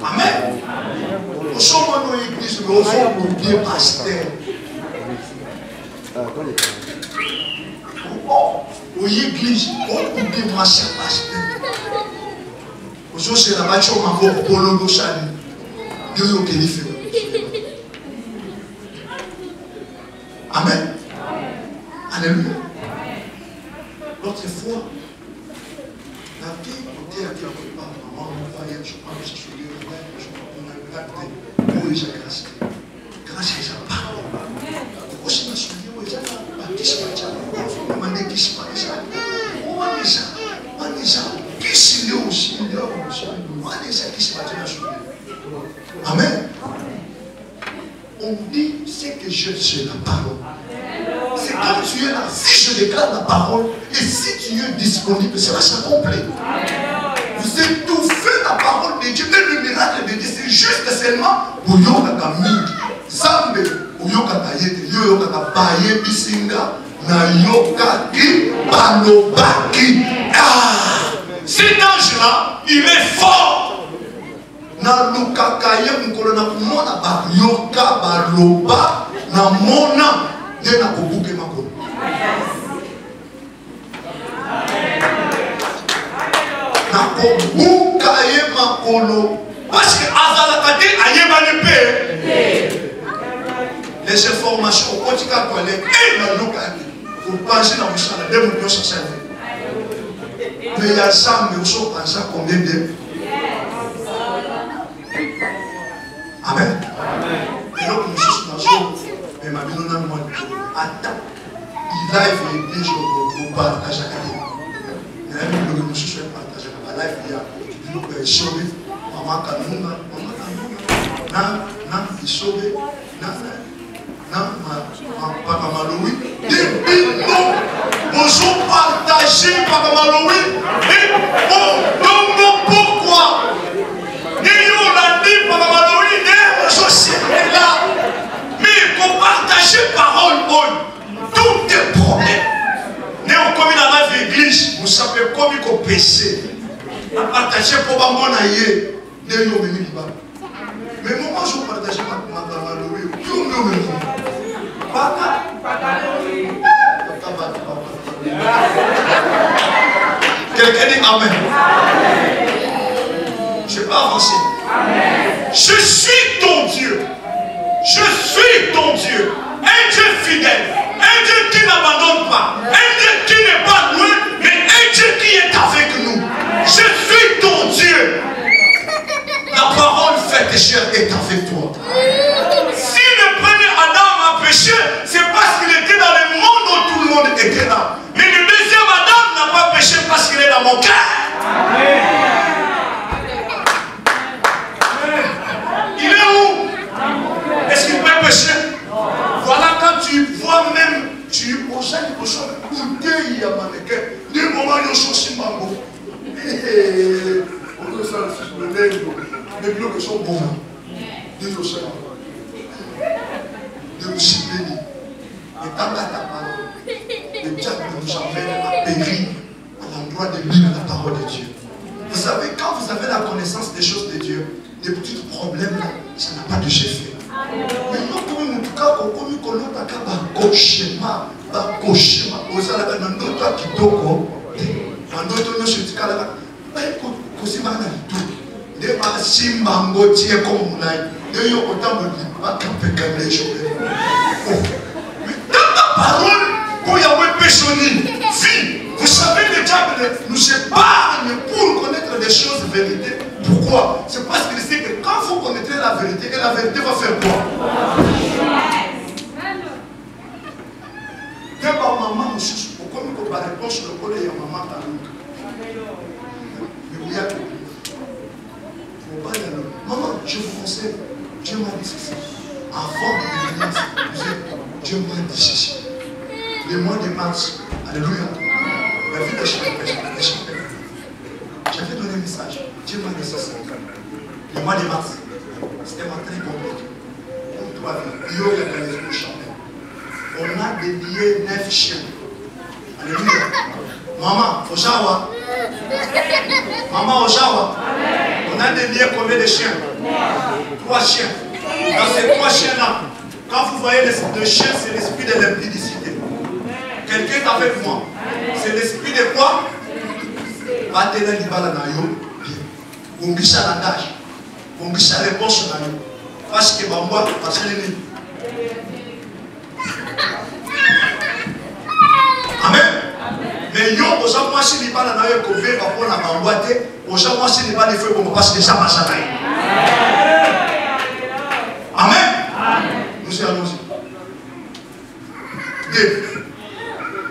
Amen. Nous sommes dans l'église, nous sommes pour des pasteurs. Aux églises, on peut dire pasteur. Aujourd'hui, c'est la voiture pour le Gauchani. Amen. Alléluia. L'autre fois, la vie était à quelque part. Maman, on va y aller, je prends le chachou, je prends le chachou, grâce à ça, parle. Aussi, je me suis dit, oui, j'ai un baptiste, je me demandais qui se passe. On va dire ça. On va dire ça. Qui s'il y a aussi, il y a aussi. On va dire ça, qui se passe. Amen. On dit ce que je sais la parole. C'est comme tu es là. Si je déclare la parole et si tu es disponible, ça va s'accomplir. Vous étouffez la parole de Dieu. Mais le miracle de Dieu, c'est juste seulement pour Yokaka Mingi. Zambe, pour Yokaka Yete, Yokaka Baye Bisinga, na Yokaki, Banobaki. Cet ange-là, il est fort. Na lukaka ye mukolo na kumona ba yoka ba loba na mona ye na kubuke makolo. Na kubuka ye makolo parce que azalakate ayebani pe les informations au tika toilette et na lokaki vous pensez dans mosala de vous chercher mais il y a ça mais vous pensez combien de amen et donc nous sommes dans mais ma vie non moi attends il live et des jours pour partager à côté il y a même le monsieur souhaite partager à live il y a le sauver maman kanunga na sauver Papa Maloui depuis non bonjour partager Papa Maloui et bon pourquoi nous l'a dit Papa Maloui des sociétés là mais pour partager parole tous tes problèmes nous on commis dans la église vous savez comment qu'on péché à partager pour maman naïe nous on venu là mais moi je partage Papa Maloui nous quelqu'un dit amen. Je vais pas avancer. Je suis ton Dieu. Je suis ton Dieu. Un Dieu fidèle. Un Dieu qui n'abandonne pas. Un Dieu qui n'est pas loin. Mais un Dieu qui est avec nous. Je suis ton Dieu. La parole faite chair est avec toi. Si le premier Adam a péché, c'est parce qu'il était dans le monde où tout le monde était là. Mais le deuxième Adam n'a pas péché parce qu'il est dans mon cœur. Il est où? Est-ce qu'il peut pécher? Voilà quand tu vois même, tu oses quelque chose, où il y a mannequin, des moments où il y a aussi mango. Les blocs sont bons. Des océans. Des Moussibéni. Et tant qu'à ta parole, le diable nous amène à périr à l'endroit de lire la parole de Dieu. Vous savez, quand vous avez la connaissance des choses de Dieu, des petits problèmes là, ça n'a pas de chef. Mais nous, comme nous, comme nous, bakoshema, vous allez dans notre kitoko, dans notre notion, kosimana tout. Ne ma simbango tie comme là. Ne yo autant de pas camper les choses. Mais dans la parole, pour y avoir péchoni, fille, vous savez le diable nous épargne pour connaître des choses vérités. Pourquoi? C'est parce qu'il sait que quand vous connaîtrez la vérité, et la vérité va faire quoi? Que ma maman me suce, pourquoi nous comparons réponse le collet et maman talouka? Maman, je vous conseille, Dieu m'a dit ceci. Avant de venir, Dieu m'a dit ceci. Le mois de mars, alléluia, la vie de chaque j'avais donné un message. Dieu m'a dit ceci. Le mois de mars, c'était ma très compliqué. Comme toi, il y a dans les eaux chantées. On a dédié 9 chiens. Alléluia. Maman, au Jawa. Maman, au Jawa. On a dédié combien de chiens? 3 chiens. Dans ces 3 chiens-là, quand vous voyez le chien, c'est l'esprit de l'impudicité. Quelqu'un est avec moi. C'est l'esprit de quoi? Batela libala na yo. Bongisa langage. Bongisa réponse na yo. Parce que bamwa baseleni. Amen. Mais yo oza mwasi libala na yo koveba pona bamwa te. Oza mwasi libala ifo bongo parce que ça marche na yo. Amen. Nous y allons-y.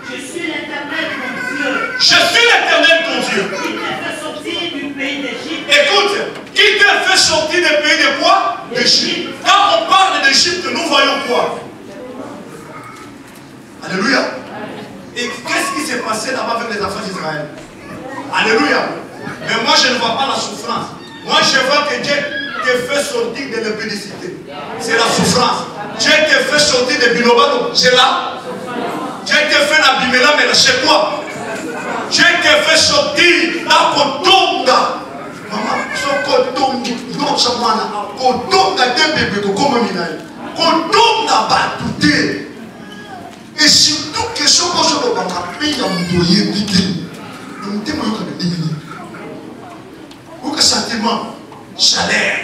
Je suis l'Éternel ton Dieu. Je suis l'Éternel ton Dieu. Qui t'a fait sortir du pays d'Égypte. Écoute, qui t'a fait sortir du pays de quoi? D'Égypte. Quand on parle d'Égypte, nous voyons quoi? Alléluia. Et qu'est-ce qui s'est passé là-bas avec les enfants d'Israël? Alléluia. Mais moi, je ne vois pas la souffrance. Moi, je vois que Dieu te fait sortir de l'impudicité. C'est la souffrance. Dieu te fait sortir de Bilobano. C'est là. Dieu te fait la bimela, mais là, c'est quoi? Dieu te fait sortir la kotonga. Maman, ce kotonga, non, ça m'a kotonga de bébé, comme on dit. Kotonga va tout. Et surtout que ce que je veux pas payer à mon doyer, nous t'aimons comme des milliers. Où que ça t'aime? paiement, salaire.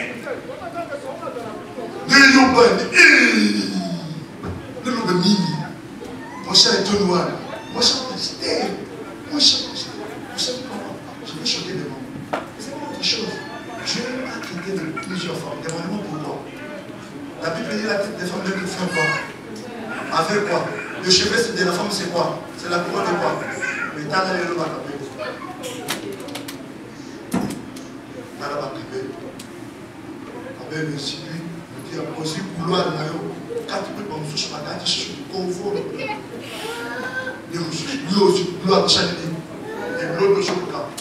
Mon cher est tout noir. Moi, je vais choquer les gens. C'est pas autre chose. Dieu a traité de plusieurs femmes. Demandez-moi pourquoi. La Bible dit la tête des femmes ne fait quoi? Avec quoi? Le cheveu de la femme, c'est quoi? C'est la couronne de quoi? Mais t'as l'air de l'eau. Le circuit, il a posé couloir là, 4 minutes pour me soucher ma tête, je suis confort. Les mouches, l'eau, l'eau, chaque année, et l'eau de jour,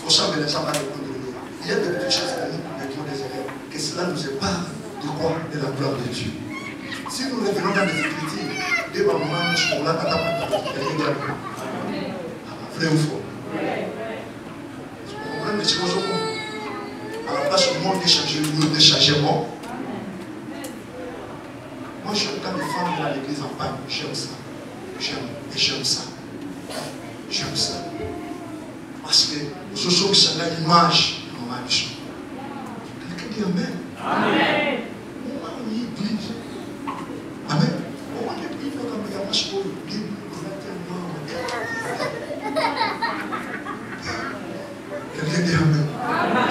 on s'en met les gens à l'école de l'eau. Il y a des petites choses à dire, mais qui ont des erreurs, que cela nous épare de quoi? De la gloire de Dieu. Si nous revenons dans les Écritures, dès ma maman, je suis là, vrai ou faux? Vous comprenez les choses? À la place du monde de changement. Moi, je suis un cas de femme dans l'église en Pagne. J'aime ça. J'aime ça. J'aime ça. Parce que ce sont l'image de ma mission. Quelqu'un dit Amen. Amen. On l'église. Amen. On l'église comme il y a marche pour l'église. Quelqu'un dit Amen. Amen.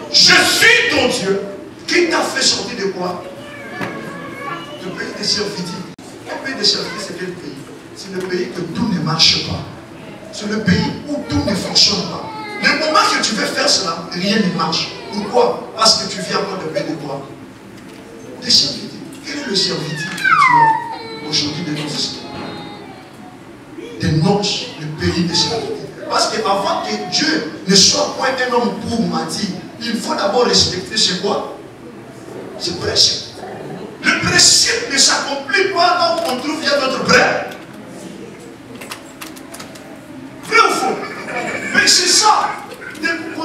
Je suis ton Dieu qui t'a fait sortir de quoi? Du pays des serviteurs. Le pays des serviteurs, c'est quel pays? C'est le pays que tout ne marche pas. C'est le pays où tout ne fonctionne pas. Le moment que tu veux faire cela, rien ne marche. Pourquoi? Parce que tu viens encore de pays de quoi? Des serviteurs. Quel est le serviteur que tu as aujourd'hui de nos histoires? Des noces, le pays des serviteurs. Parce qu'avant que Dieu ne soit point un homme pour mentir, il faut d'abord respecter c'est quoi? Ce principe. Le principe ne s'accomplit pas là où on trouve il y a notre frère. Vrai ou faux? Mais c'est ça.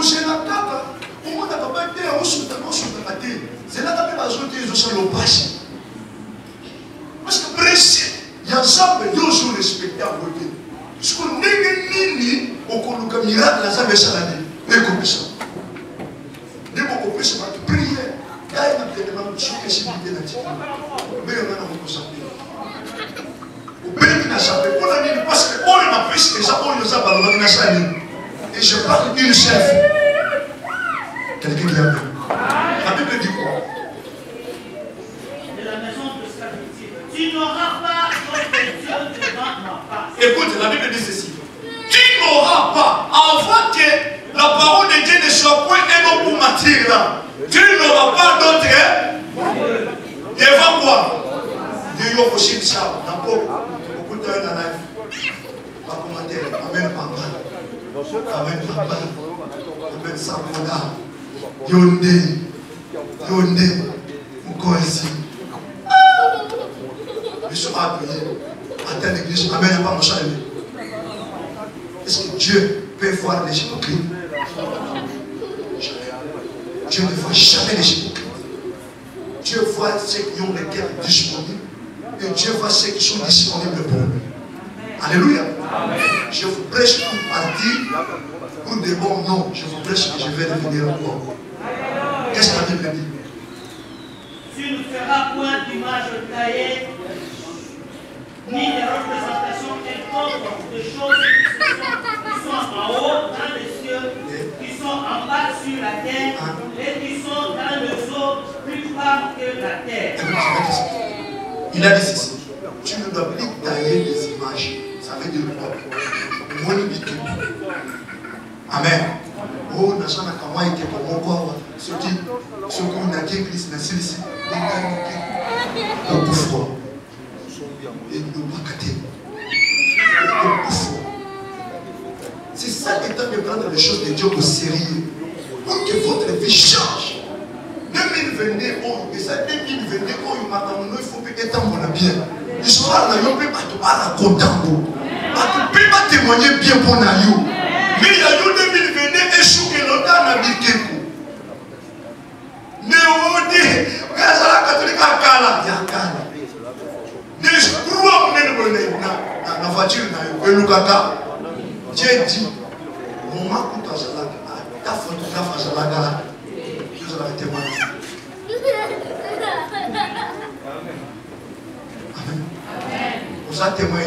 C'est la table. Au moins, on n'a pas été à la terre. C'est là que les gens ont passé. Parce que le principe, il y a ça, mais deux jours respectés à côté. Parce qu'on n'est ni au Koluka miracle, la Zambie Salade. Mais comme ça. Mais beaucoup plus, c'est pas de prière. Il y a un peu de mal de choquer si vous êtes là. Mais on a un peu de ça. Au pays qui n'a jamais pas la parce que on a pris que ça, on nous a ballonné dans sa ligne. Et je parle d'une seule fille. Quelqu'un qui a vu. La Bible dit quoi? De la maison de servitude. Tu n'auras pas d'autre Dieu devant ma face. Écoute, la Bible dit ceci. Tu n'auras pas, avant que la parole de Dieu ne soit point un homme pour mentir là. Tu n'auras pas d'autre devant quoi? Dieu y'a aussi dit ça. D'abord, beaucoup de temps dans la vie. Pas commentaire. Amen, papa. Amen, papa. Amen, Samoda. Yonde. Encore ici. Je suis appuyé. Attends l'église. Amen, pas mon chalet. Est-ce que Dieu peut voir les hypocrites? Dieu ne voit jamais les hypocrites. Dieu voit ceux qui ont les cœurs disponibles. Et Dieu voit ceux qui sont disponibles pour lui. Alléluia. Je vous prêche une partie pour des bons noms. Je vous prêche que je vais revenir encore. Qu'est-ce que la Bible dit? Tu ne feras point d'image taillée, ni de représentation quelconque de choses qui sont en haut dans les cieux, qui sont en bas sur la terre, et qui sont dans les eaux plus bas que la terre. Il a dit ceci. Tu ne dois plus tailler des images. Ça veut dire quoi? Amen. Oh, n'a jamais qu'à été pour moi. Ceux qui ont été église, n'a ici. Beaucoup froid. Et nous c'est ça qui est temps de prendre les choses de Dieu au sérieux. Pour que votre vie change. 2020 2022, et ça 2022, il faut être en bien. L'histoire n'a pas raconté. Tu peux pas témoigner bien pour nous. Mais il y a 2022 échoue que l'on a habité. Mais on dit, la catholique a cala, il y a cala. Je crois que dans la voiture, Dieu dit, moment où tu as ta photographe à la gare, tu vas témoigner. Amen. Vous avez témoigné.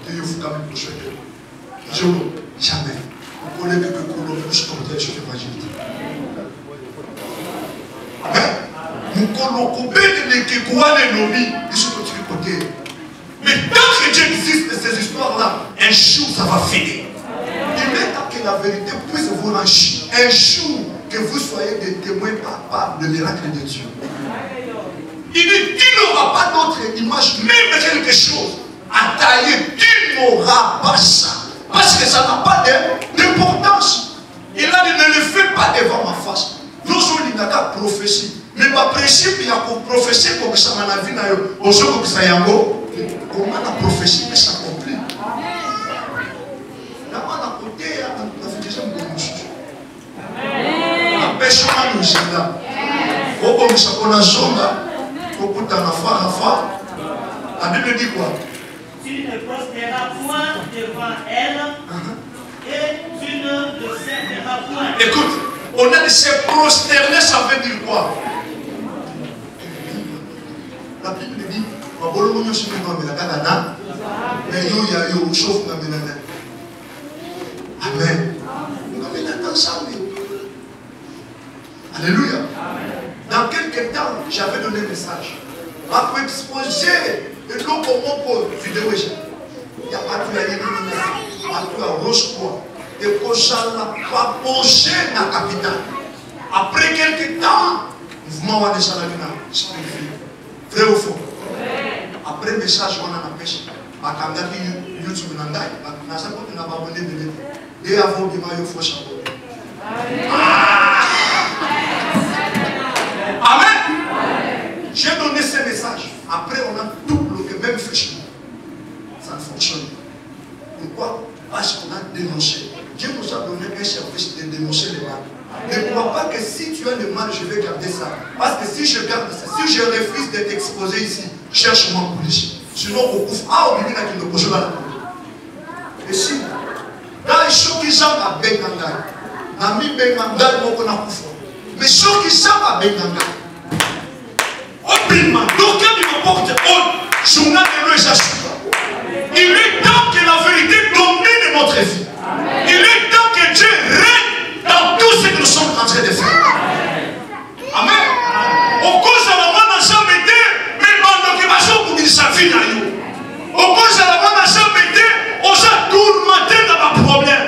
Dieu vous a mis pour choisir. Jamais. Vous voulez que vous puissiez compter sur l'évangile. Amen. Nous connaissons bien. Mais tant que Dieu existe, ces histoires-là, un jour ça va finir. Il est temps que la vérité puisse vous rendre un jour que vous soyez des témoins par le miracle de Dieu. Il dit, tu n'auras pas d'autre image, même quelque chose à tailler, tu n'auras pas ça. Parce que ça n'a pas d'importance. Il a dit, ne le fais pas devant ma face. Nous sommes dans la prophétie. Mais ma principe, il y a pour prophétie comme ça, ma vie, au jour comme ça, comment la prophétie peut s'accomplir. Là, on a côté, on a fait déjà une bonne chose. La pêche, on a nous là. On a zonga, on a fa. La Bible dit quoi? Tu ne prospéreras point devant elle et tu ne le serviras point. Écoute, on a dit se prosterner, ça veut dire quoi? La Bible dit, amen. Alléluia. Dans quelques temps, j'avais donné un message. Après exposer le nom pour vidéo. Il n'y a pas de la roche quoi. Et qu'on s'en pas posé dans la capitale. Après quelques temps, mouvement de Salamina. Vrai ou faux? Après le message, on a la pêche. Je suis YouTube. Je suis abonné de et avant de m'aller au faux chapeau. Amen. J'ai donné ce message. Après, on a tout bloqué, même fraîchement. Ça ne fonctionne pas. Pourquoi? Parce qu'on a dénoncé. Dieu nous a donné un service de dénoncer les mal. Ne crois pas que si tu as le mal, je vais garder ça. Parce que si je garde ça, si je refuse d'être exposé ici, cherche-moi en police. Sinon, on couvre. Ah, on dit qu'il ne pose pas la police. Et si, dans les choses qui sont à Benganga, Nami Benganga, on a couvert. Mais ceux qui sont à Benganga, opinement, d'aucuns ne portent autre journal de l'Église. Il est temps que la vérité domine notre vie. Il est temps que Dieu règne dans tout ce que nous sommes en train de faire. Amen. Au cause de la main n'a jamais été, mais dans l'occupation pour qu'il s'affine à nous. Au cause de la main n'a jamais été, on s'est tourmenté dans un problème.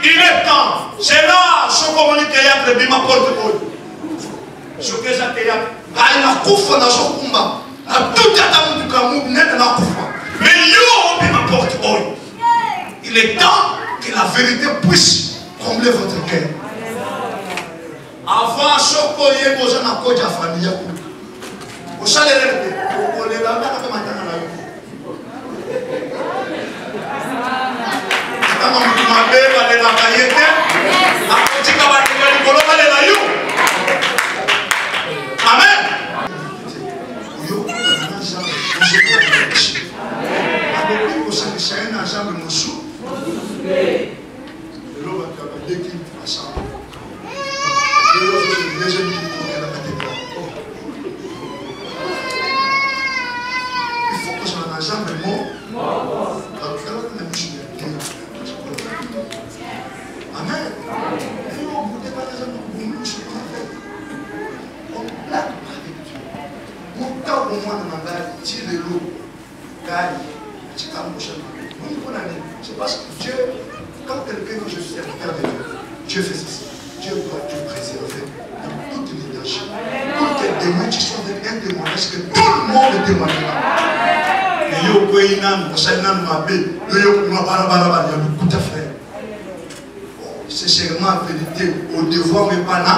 Il est temps. C'est là, ce qu'on dit théâtre, bima porte-code. Ce que c'est théâtre. Il a couvert dans son combat. Il a tout attendu comme nous, net dans la couvert. Mais yo, bima porte-code. Il est temps que la vérité puisse combler votre cœur. Avant ce qu'on y est, vous en avez déjà famille. Vous savez, vous allez là, vous allez maintenant là. Quand on m'a dit, vous allez la caillette, après tu vas aller là, vous allez là. Amen. Il faut que je n'en ai jamais mort. Amen. C'est parce que Dieu, quand quelqu'un dit je suis serviteur de Dieu, Dieu fait ceci. Dieu doit te préserver dans toute l'énergie. Pour que demain tu sois avec un témoignage que tout le monde témoignera. Et yo koinan, osanan mabe, yo mabara tout à fait. C'est seulement la vérité au devoir mais pas là.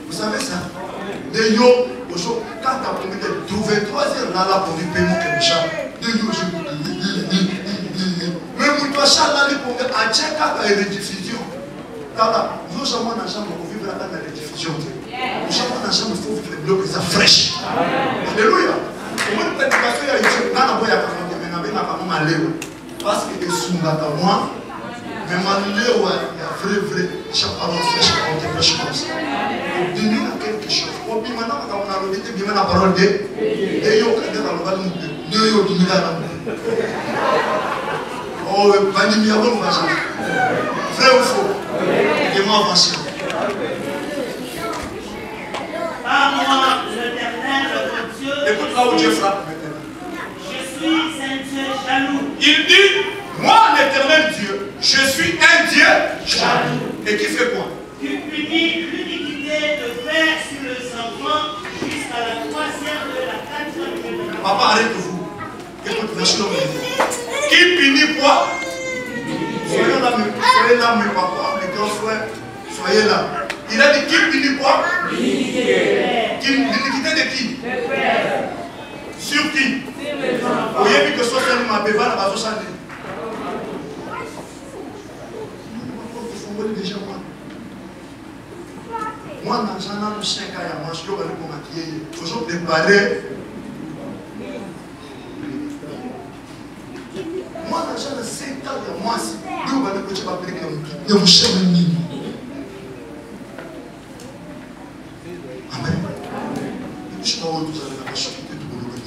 Vous savez ça? Quand tu as promis de trouver 3 heures là pour du paiement que le chat, mais pour toi, chat là, pour que à check out la rediffusion. Nous sommes en ensemble pour vivre la rediffusion. Nous sommes en ensemble pour vivre les blocs fraîches. Alléluia. Moi, prédication, il y a une parce que les sous à moi, mais malheur, il y a vrai, chaque parole fraîche qui quelque chose. Pour donner quelque chose. Pour bien maintenant, quand on a le dit, bien la parole de et yo, quand on a le dit, de yo, qui n'a pas. Oh, pas de mieux, on va ça. Vrai ou faux? Et moi, avancé. Par moi, l'Éternel, votre Dieu. Écoute là où Dieu frappe. Je suis un Dieu jaloux. Il dit, moi l'Éternel Dieu, je suis un Dieu jaloux. Et qui fait quoi? Qui punit l'iniquité de faire sur les enfants jusqu'à la 3e de la 4e génération. Papa, arrêtez-vous. Écoute, version qui punit quoi? Soyez là, mes papas, les grands frères, soyez là. Il a dit qui punit quoi? L'iniquité. L'iniquité de qui? Sur qui? Vous voyez que ce soit ma bébé, la base au déjà moi, dans un an, 5 ans, je suis allé pour maquiller. Il faut se préparer. Moi, dans un 5 ans, moi, si vous allez pour te préparer, de vous chercher. Amen. Je suis pas où vous allez la chute de tout le monde.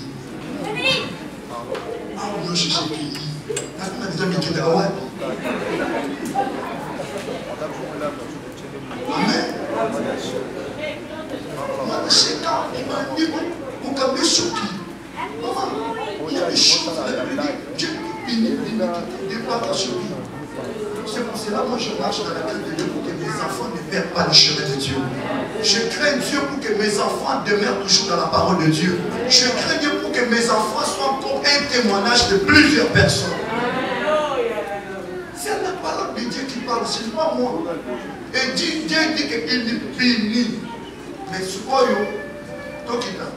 Ah, non, je sais qui. Là, on a des amis qui sont là. Amen. Moi, c'est quand il m'a dit, vous avez choqué. Il y a des choses à la Dieu n'est pas choqué. C'est pour cela que moi je marche dans la crainte de Dieu pour que mes enfants ne perdent pas le chemin de Dieu. Je crains Dieu pour que mes enfants demeurent toujours dans la parole de Dieu. Je crains Dieu pour que mes enfants soient encore un témoignage de plusieurs personnes. C'est la parole de Dieu qui parle, ce n'est pas moi. Et Dieu dit qu'il punit. Mais ce quoi, toi qui t'as.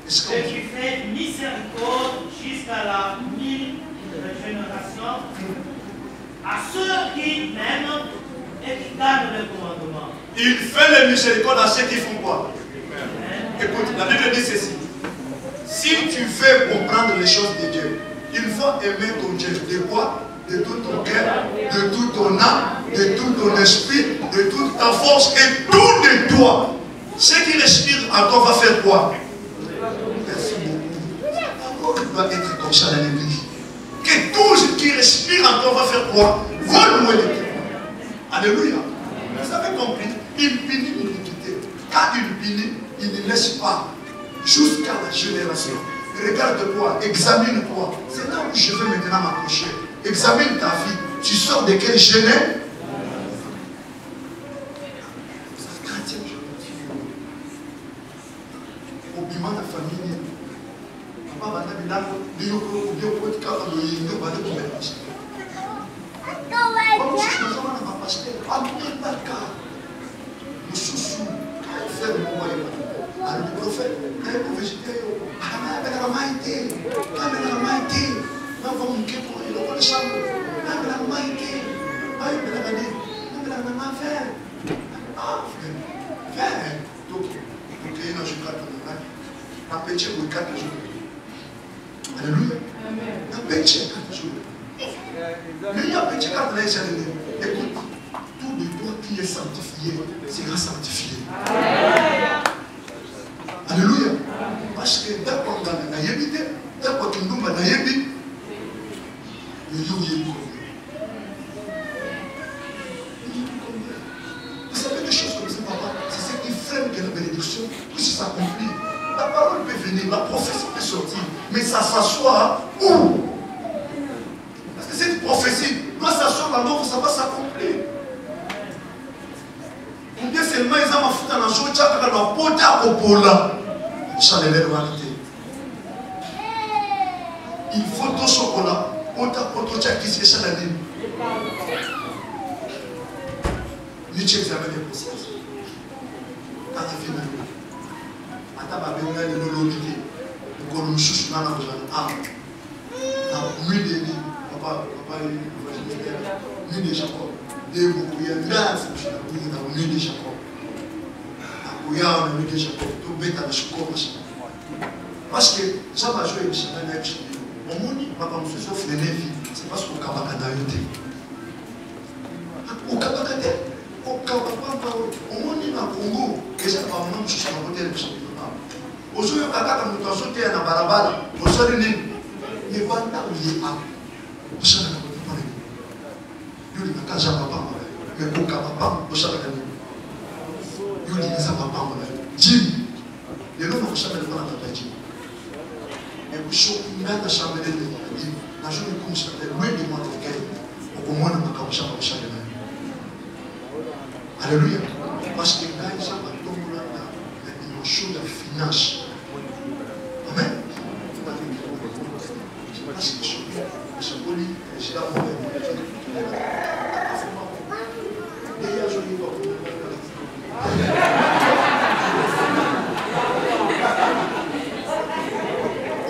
Ce qui fait miséricorde jusqu'à la 1000e génération à ceux qui m'aiment et qui gardent les commandements. Il fait les miséricordes à ceux qui font quoi? Écoute, la Bible dit ceci. Si tu veux comprendre les choses de Dieu, il faut aimer ton Dieu. De quoi? De tout ton cœur, de toute ton âme, de tout ton esprit, de toute ta force et tout de toi. Ce qui respire en toi va faire quoi? Merci beaucoup. Il doit être comme ça dans l'église. Que tout ce qui respire en toi va faire quoi? Vole-moi les témoins. Alléluia. Vous avez compris? Il punit l'iniquité. Quand il punit, il ne laisse pas jusqu'à la génération. Regarde-toi, examine-toi. C'est là où je veux maintenant m'approcher. Examine ta vie. Tu sors de quel génie? Au bima de la famille. Papa va t'amener là. Il y a un cas de l'union va te commettre. Comme si je ne sais pas pasteur. Amenez pas le cas. Nous sous-sous. Faire le moyen. Alors le prophète, quand il faut visiter, il va maïté. Nous avons un képo, il a le chambre. Il a maïté. Il a dit, il a fait. Ah, frère. Donc, il y a un jour à péché pour 4 jours. Alléluia. Il a péché 4 jours. Mais il a péché 4 jours. Écoute, tout de toi qui qui est sanctifié sera sanctifié. Alléluia. Parce que d'accord, on a évité, d'accord, on a évité. Vous savez des choses comme ça, papa, c'est ce qui freine que la bénédiction puisse s'accomplir. La parole peut venir, la prophétie peut sortir, mais ça s'assoit où? Parce que cette prophétie doit s'asseoir là-bas où ça va s'accomplir. Combien seulement ils ont foutu dans la chose, tu as leur pote à Popola. Chaleur de réalité. Il faut tout chocolat. Ota poto cha kisi chaleur. Ni check ça avec les consciences. Quand tu finis, ata ba benga ni lolobiki. Ko lu chouchou na na bozana. Ah. Na midi ni papa ni de Jacob. De beaucoup ya grâce na ni de Jacob. Apoya na ni de Jacob. To beta na chocolat. Parce que ça va jouer le chemin avec lui. Au monde, papa nous faisons freiner vie. C'est parce qu'au Kabakada yote. Au Kabakada, au Kabakada, au monde na Congo, que ça va maintenant sur la côté de l'État. Aujourd'hui, au Kabakada, nous avons sauté à la barabara. Aujourd'hui, les bandes où il est à. Vous savez comment on parle. Il y a un cas papa, mais au Kabakada, vous savez comment on parle. Il y a un cas papa, Jim. Les gens ne savent pas comment on parle. Et vous savez, il y a un chambre de l'île. La journée comme ça, le moins de moi de quel, au moins, on n'a pas de alléluia. Parce que là, ils ont la dimension de la finance. Amen. Parce que je poli, j'ai la mauvaise.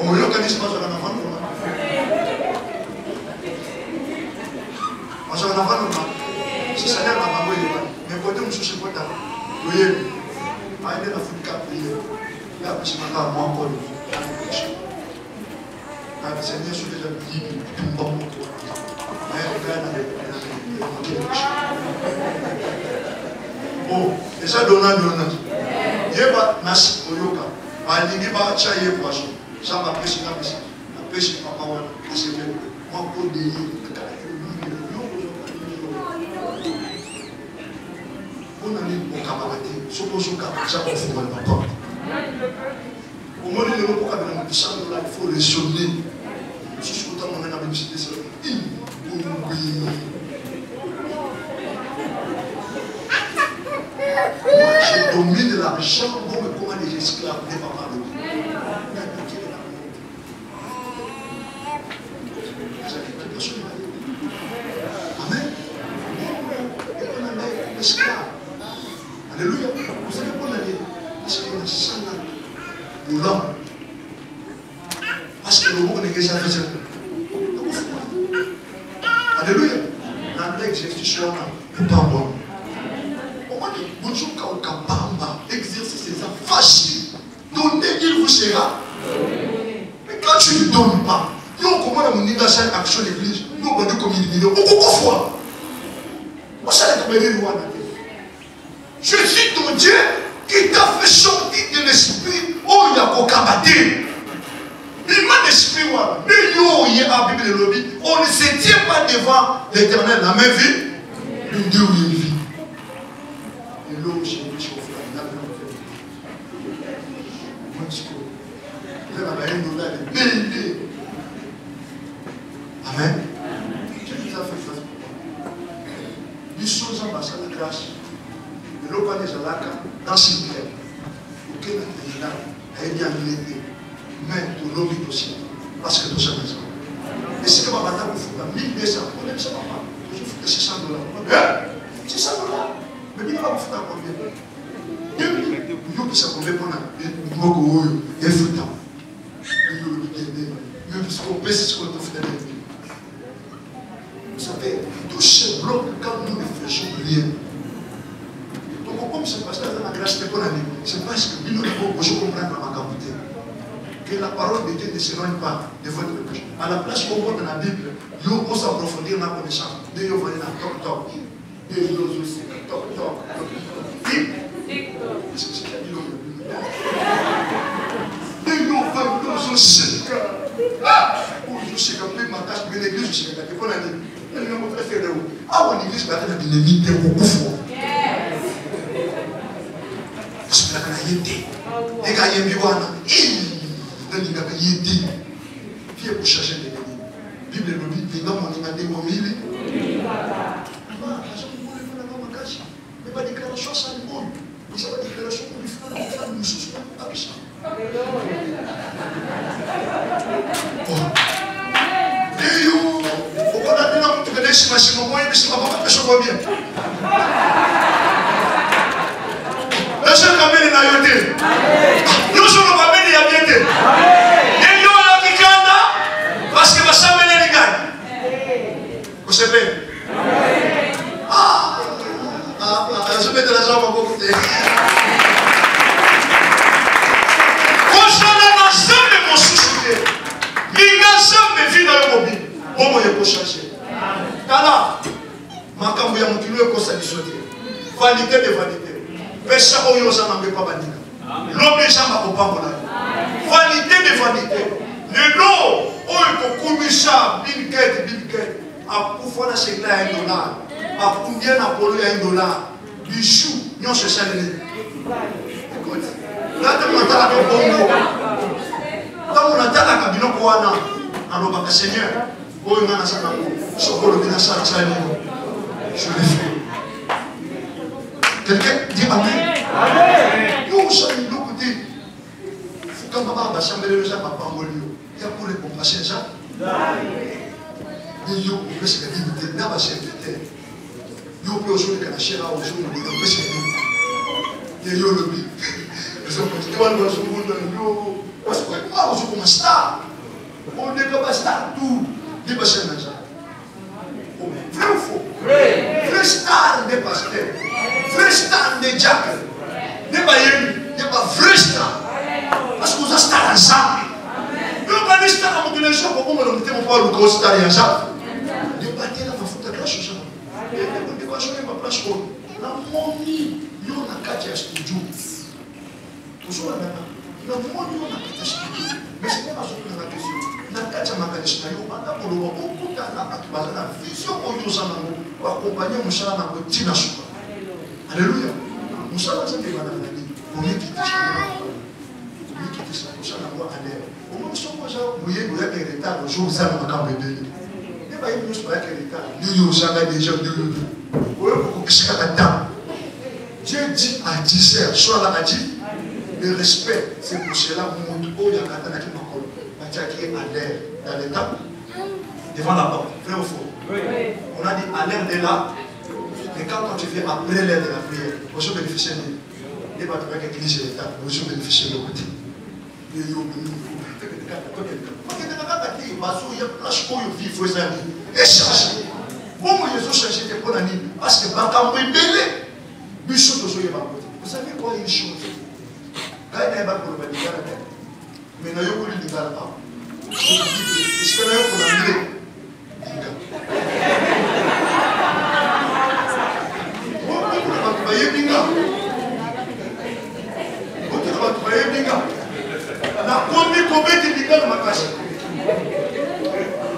On me l'organise pas sur la navale. Parce qu'on a pas le si ça n'a pas mais quand on se fait quoi, oui, il y a la foule cap, il y a un petit peu de moi encore. Le Seigneur sur déjà dit, tout le monde, bon, déjà donnant, il y a pas Nas Oyoka, il n'y a pas Chaye Poisson, ça m'a pêché la pêche, papa, c'est bien, moi pour des on a mis au camarade, suppose au cap, ça va faire mal papa. Au moment où le repos a bien il faut raisonner. Si je peux on a une cité, c'est je domine l'argent, bon, mais comment les esclaves des papas de Amen. Et on a des esclaves. Alléluia. Vous savez quoi l'année? Parce qu'il y a un sang pour l'homme. Parce que le mot n'est que ça fait. Alléluia. Dans l'exercice, n'est pas bon. Au moins, bonjour, quand exercer ses âmes facile, donner, il vous sera. Mais quand tu ne donnes pas, nous, comment on dit dans cette action d'église, nous, on dit comme il dit, beaucoup de fois. Moi, ça va être comme je suis ton Dieu qui t'a fait sortir de l'esprit où il y a qu'au Kabaté. Il m'a l'esprit, on ne se tient pas devant l'éternel la même vie. Nous Dieu où il vit. Et l'eau, j'ai dit, je vais faire la Amen. Dieu nous a fait face. Nous sommes en bas de la grâce. L'eau pas déjà là, dans ce cimetière. Auquel la a été amené. Mais tout l'eau est possible. Parce que tout ça est maison. Et si que ma bataille vous fout 1200, on aime ça, papa. Je vous fous $600. 600 $. Mais il va vous foutre à combien? 2 minutes. Vous qui s'est combien pendant il faut temps. Vous savez, tous ces blocs, quand nous ne faisons rien. Donc, comme c'est parce que dans la grâce de l'année, c'est parce que nous devons comprendre ma capacité. Que la parole de Dieu ne s'éloigne pas de votre bouche. À la place qu'on voit dans la Bible, nous allons s'approfondir la connaissance. De nous venir dans top top. Dieu dit à 10 heures, soit là, a dit, le respect, c'est pour cela que mon Dieu a à l'air dans l'état, devant la porte, vrai ou faux? On a dit à l'air de là, mais quand tu fais après l'air de la prière, vous bénéficiez de il va te faire quelque chose l'état, vous bénéficiez de côté. Et changer. Comment ils ont changé tes bonnes amis? Parce que Bakam est belé. Vous savez quoi une chose? Quand il y a un peu de bagarre, mais il y a un peu de bagarre. Est-ce qu'il y a un peu de bagarre? Na kombi kobeti bikana makasi.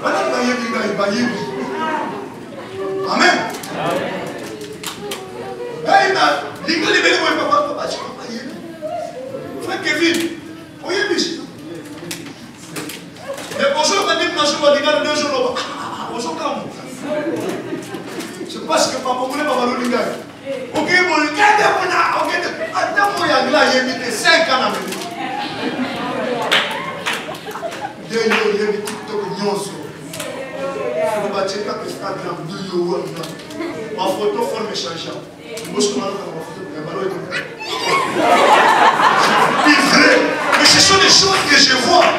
Bana bayebi ngai bayebi. Amen. Aïna, l'ingénieur libéré moi papa papa bayebi. Frère Kevin, oyebi si. Mais bonjour quand dit national l'ingénieur 2 jours là. Bonjour quand. C'est parce que papa voulait papa l'ingénieur. OK bon l'ingénieur on a OK attends moi ya là yebi 5 ans na il y a des TikTok nyonso. On va checker Instagram vidéo ma photo forme changeant. Moi je commence à ma photo mais ballon est vrai. Mais ce sont des choses que je vois.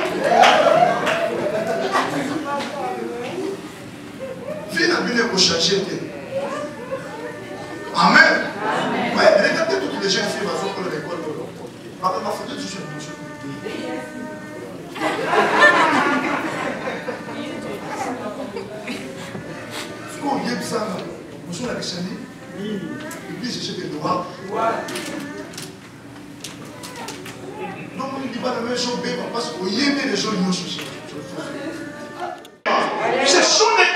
Vie n'a bien pour changer. Amen. Ouais, regardez toutes les jeunes filles qui vont à l'école. Ma photo toujours Ce sont des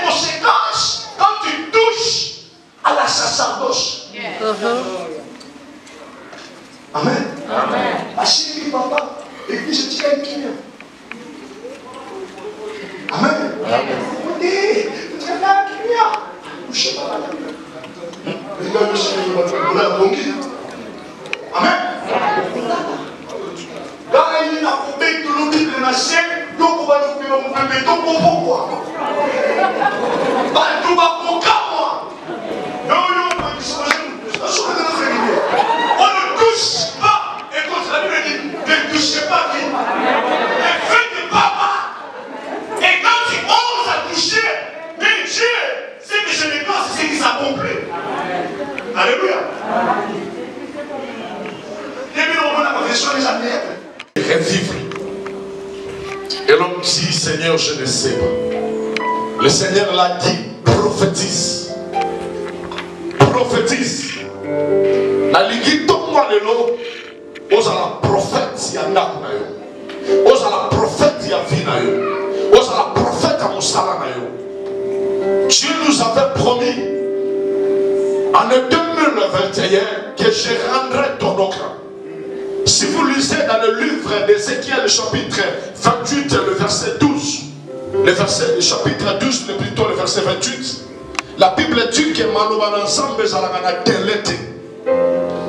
conséquences quand tu touches à la sacerdoce. Amen. Amen. Papa, et puis je tiens une clé. Amen. Amen. Là, il a coupé tout le monde de la chaîne, donc on va nous faire un béton pour pourquoi? Tout va pour moi. Non, on ne touche pas. Et quand la Bible dit, ne touchez pas qui? Ne faites pas mal. Et quand tu oses à toucher, mais Dieu, c'est que je ne pense, c'est qu'il s'accomplit. Alléluia. Revivre. Et l'homme dit, Seigneur, je ne sais pas. Le Seigneur l'a dit, prophétise. Prophétise. La ligi tombe le lot. Osa la prophète ya ndaku na yo. Osa la prophète ya vie na yo. Osa la prophète ya mosala na yo. Dieu nous avait promis en 2021 que je rendrai ton ocre. Si vous lisez dans le livre d'Ézéchiel, le chapitre 28, le verset 12, le chapitre 12, plutôt le verset 28, la Bible dit que Maloba ensemble zalagana delete.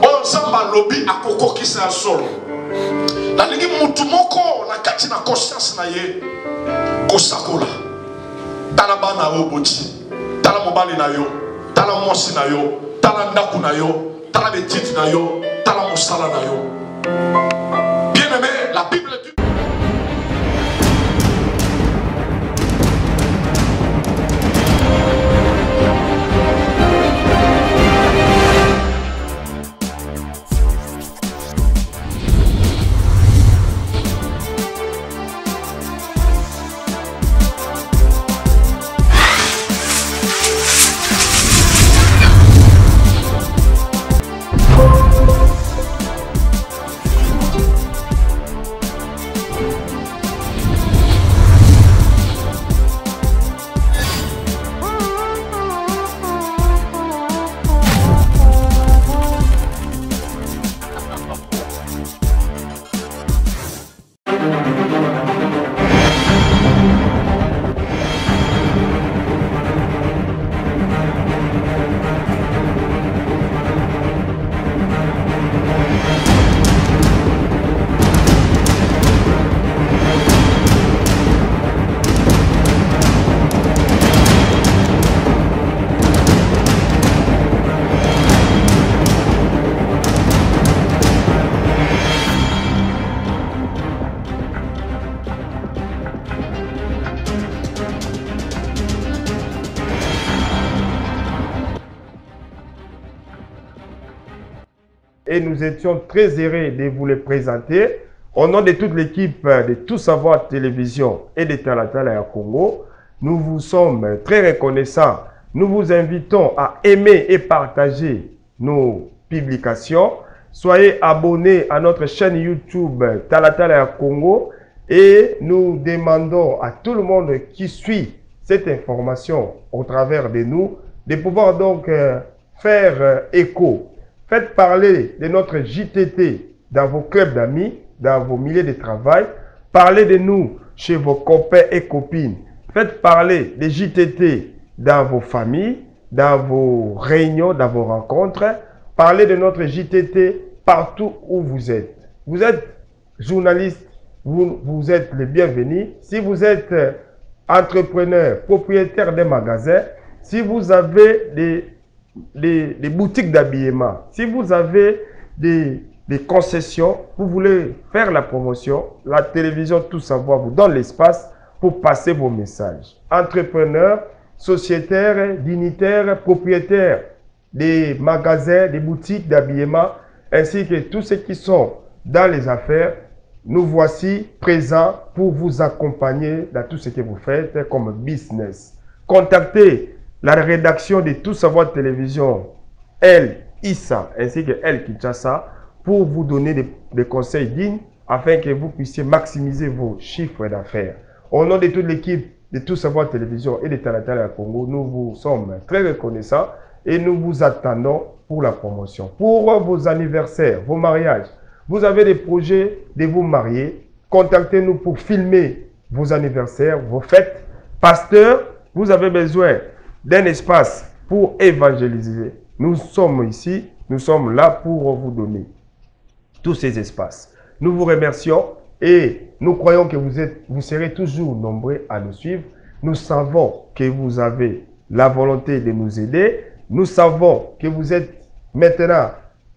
Ensemble lobi akoko ki sa solo. La ligi mutu moko na kati na conscience na ye kosakola. Tala bana oboti, tala mobali na yo, tala mosi na yo, tala ndaku na yo, tala betiti na yo, tala mosala na yo. Bien-aimé, la Bible dit. Et nous étions très heureux de vous les présenter. Au nom de toute l'équipe de Tout Savoir Télévision et de Talatala à Congo, nous vous sommes très reconnaissants. Nous vous invitons à aimer et partager nos publications. Soyez abonnés à notre chaîne YouTube Talatala à Congo et nous demandons à tout le monde qui suit cette information au travers de nous de pouvoir donc faire écho. Faites parler de notre JTT dans vos clubs d'amis, dans vos milieux de travail. Parlez de nous chez vos copains et copines. Faites parler des JTT dans vos familles, dans vos réunions, dans vos rencontres. Parlez de notre JTT partout où vous êtes. Vous êtes journaliste, vous êtes les bienvenus. Si vous êtes entrepreneur, propriétaire d'un magasin, si vous avez des boutiques d'habillement, si vous avez des concessions, vous voulez faire la promotion, la télévision Tout Savoir vous donne l'espace pour passer vos messages. Entrepreneurs, sociétaires, dignitaires, propriétaires des magasins, des boutiques d'habillement, ainsi que tous ceux qui sont dans les affaires, nous voici présents pour vous accompagner dans tout ce que vous faites comme business. Contactez la rédaction de Tout Savoir Télévision, Elle Issa, ainsi que Elle Kinshasa, pour vous donner des conseils dignes afin que vous puissiez maximiser vos chiffres d'affaires. Au nom de toute l'équipe de Tout Savoir Télévision et de Talatala Congo, nous vous sommes très reconnaissants et nous vous attendons pour la promotion. Pour vos anniversaires, vos mariages, vous avez des projets de vous marier, contactez-nous pour filmer vos anniversaires, vos fêtes. Pasteur, vous avez besoin d'un espace pour évangéliser. Nous sommes ici, nous sommes là pour vous donner tous ces espaces. Nous vous remercions et nous croyons que vous serez toujours nombreux à nous suivre. Nous savons que vous avez la volonté de nous aider. Nous savons que vous êtes maintenant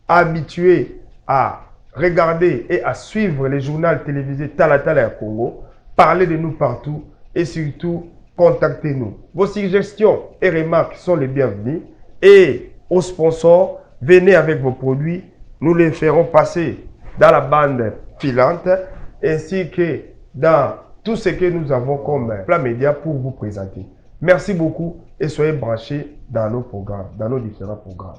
habitués à regarder et à suivre les journaux télévisés Talatala Congo. Parlez de nous partout et surtout, contactez-nous. Vos suggestions et remarques sont les bienvenues. Et aux sponsors, venez avec vos produits. Nous les ferons passer dans la bande filante ainsi que dans tout ce que nous avons comme plan média pour vous présenter. Merci beaucoup et soyez branchés dans nos programmes, dans nos différents programmes.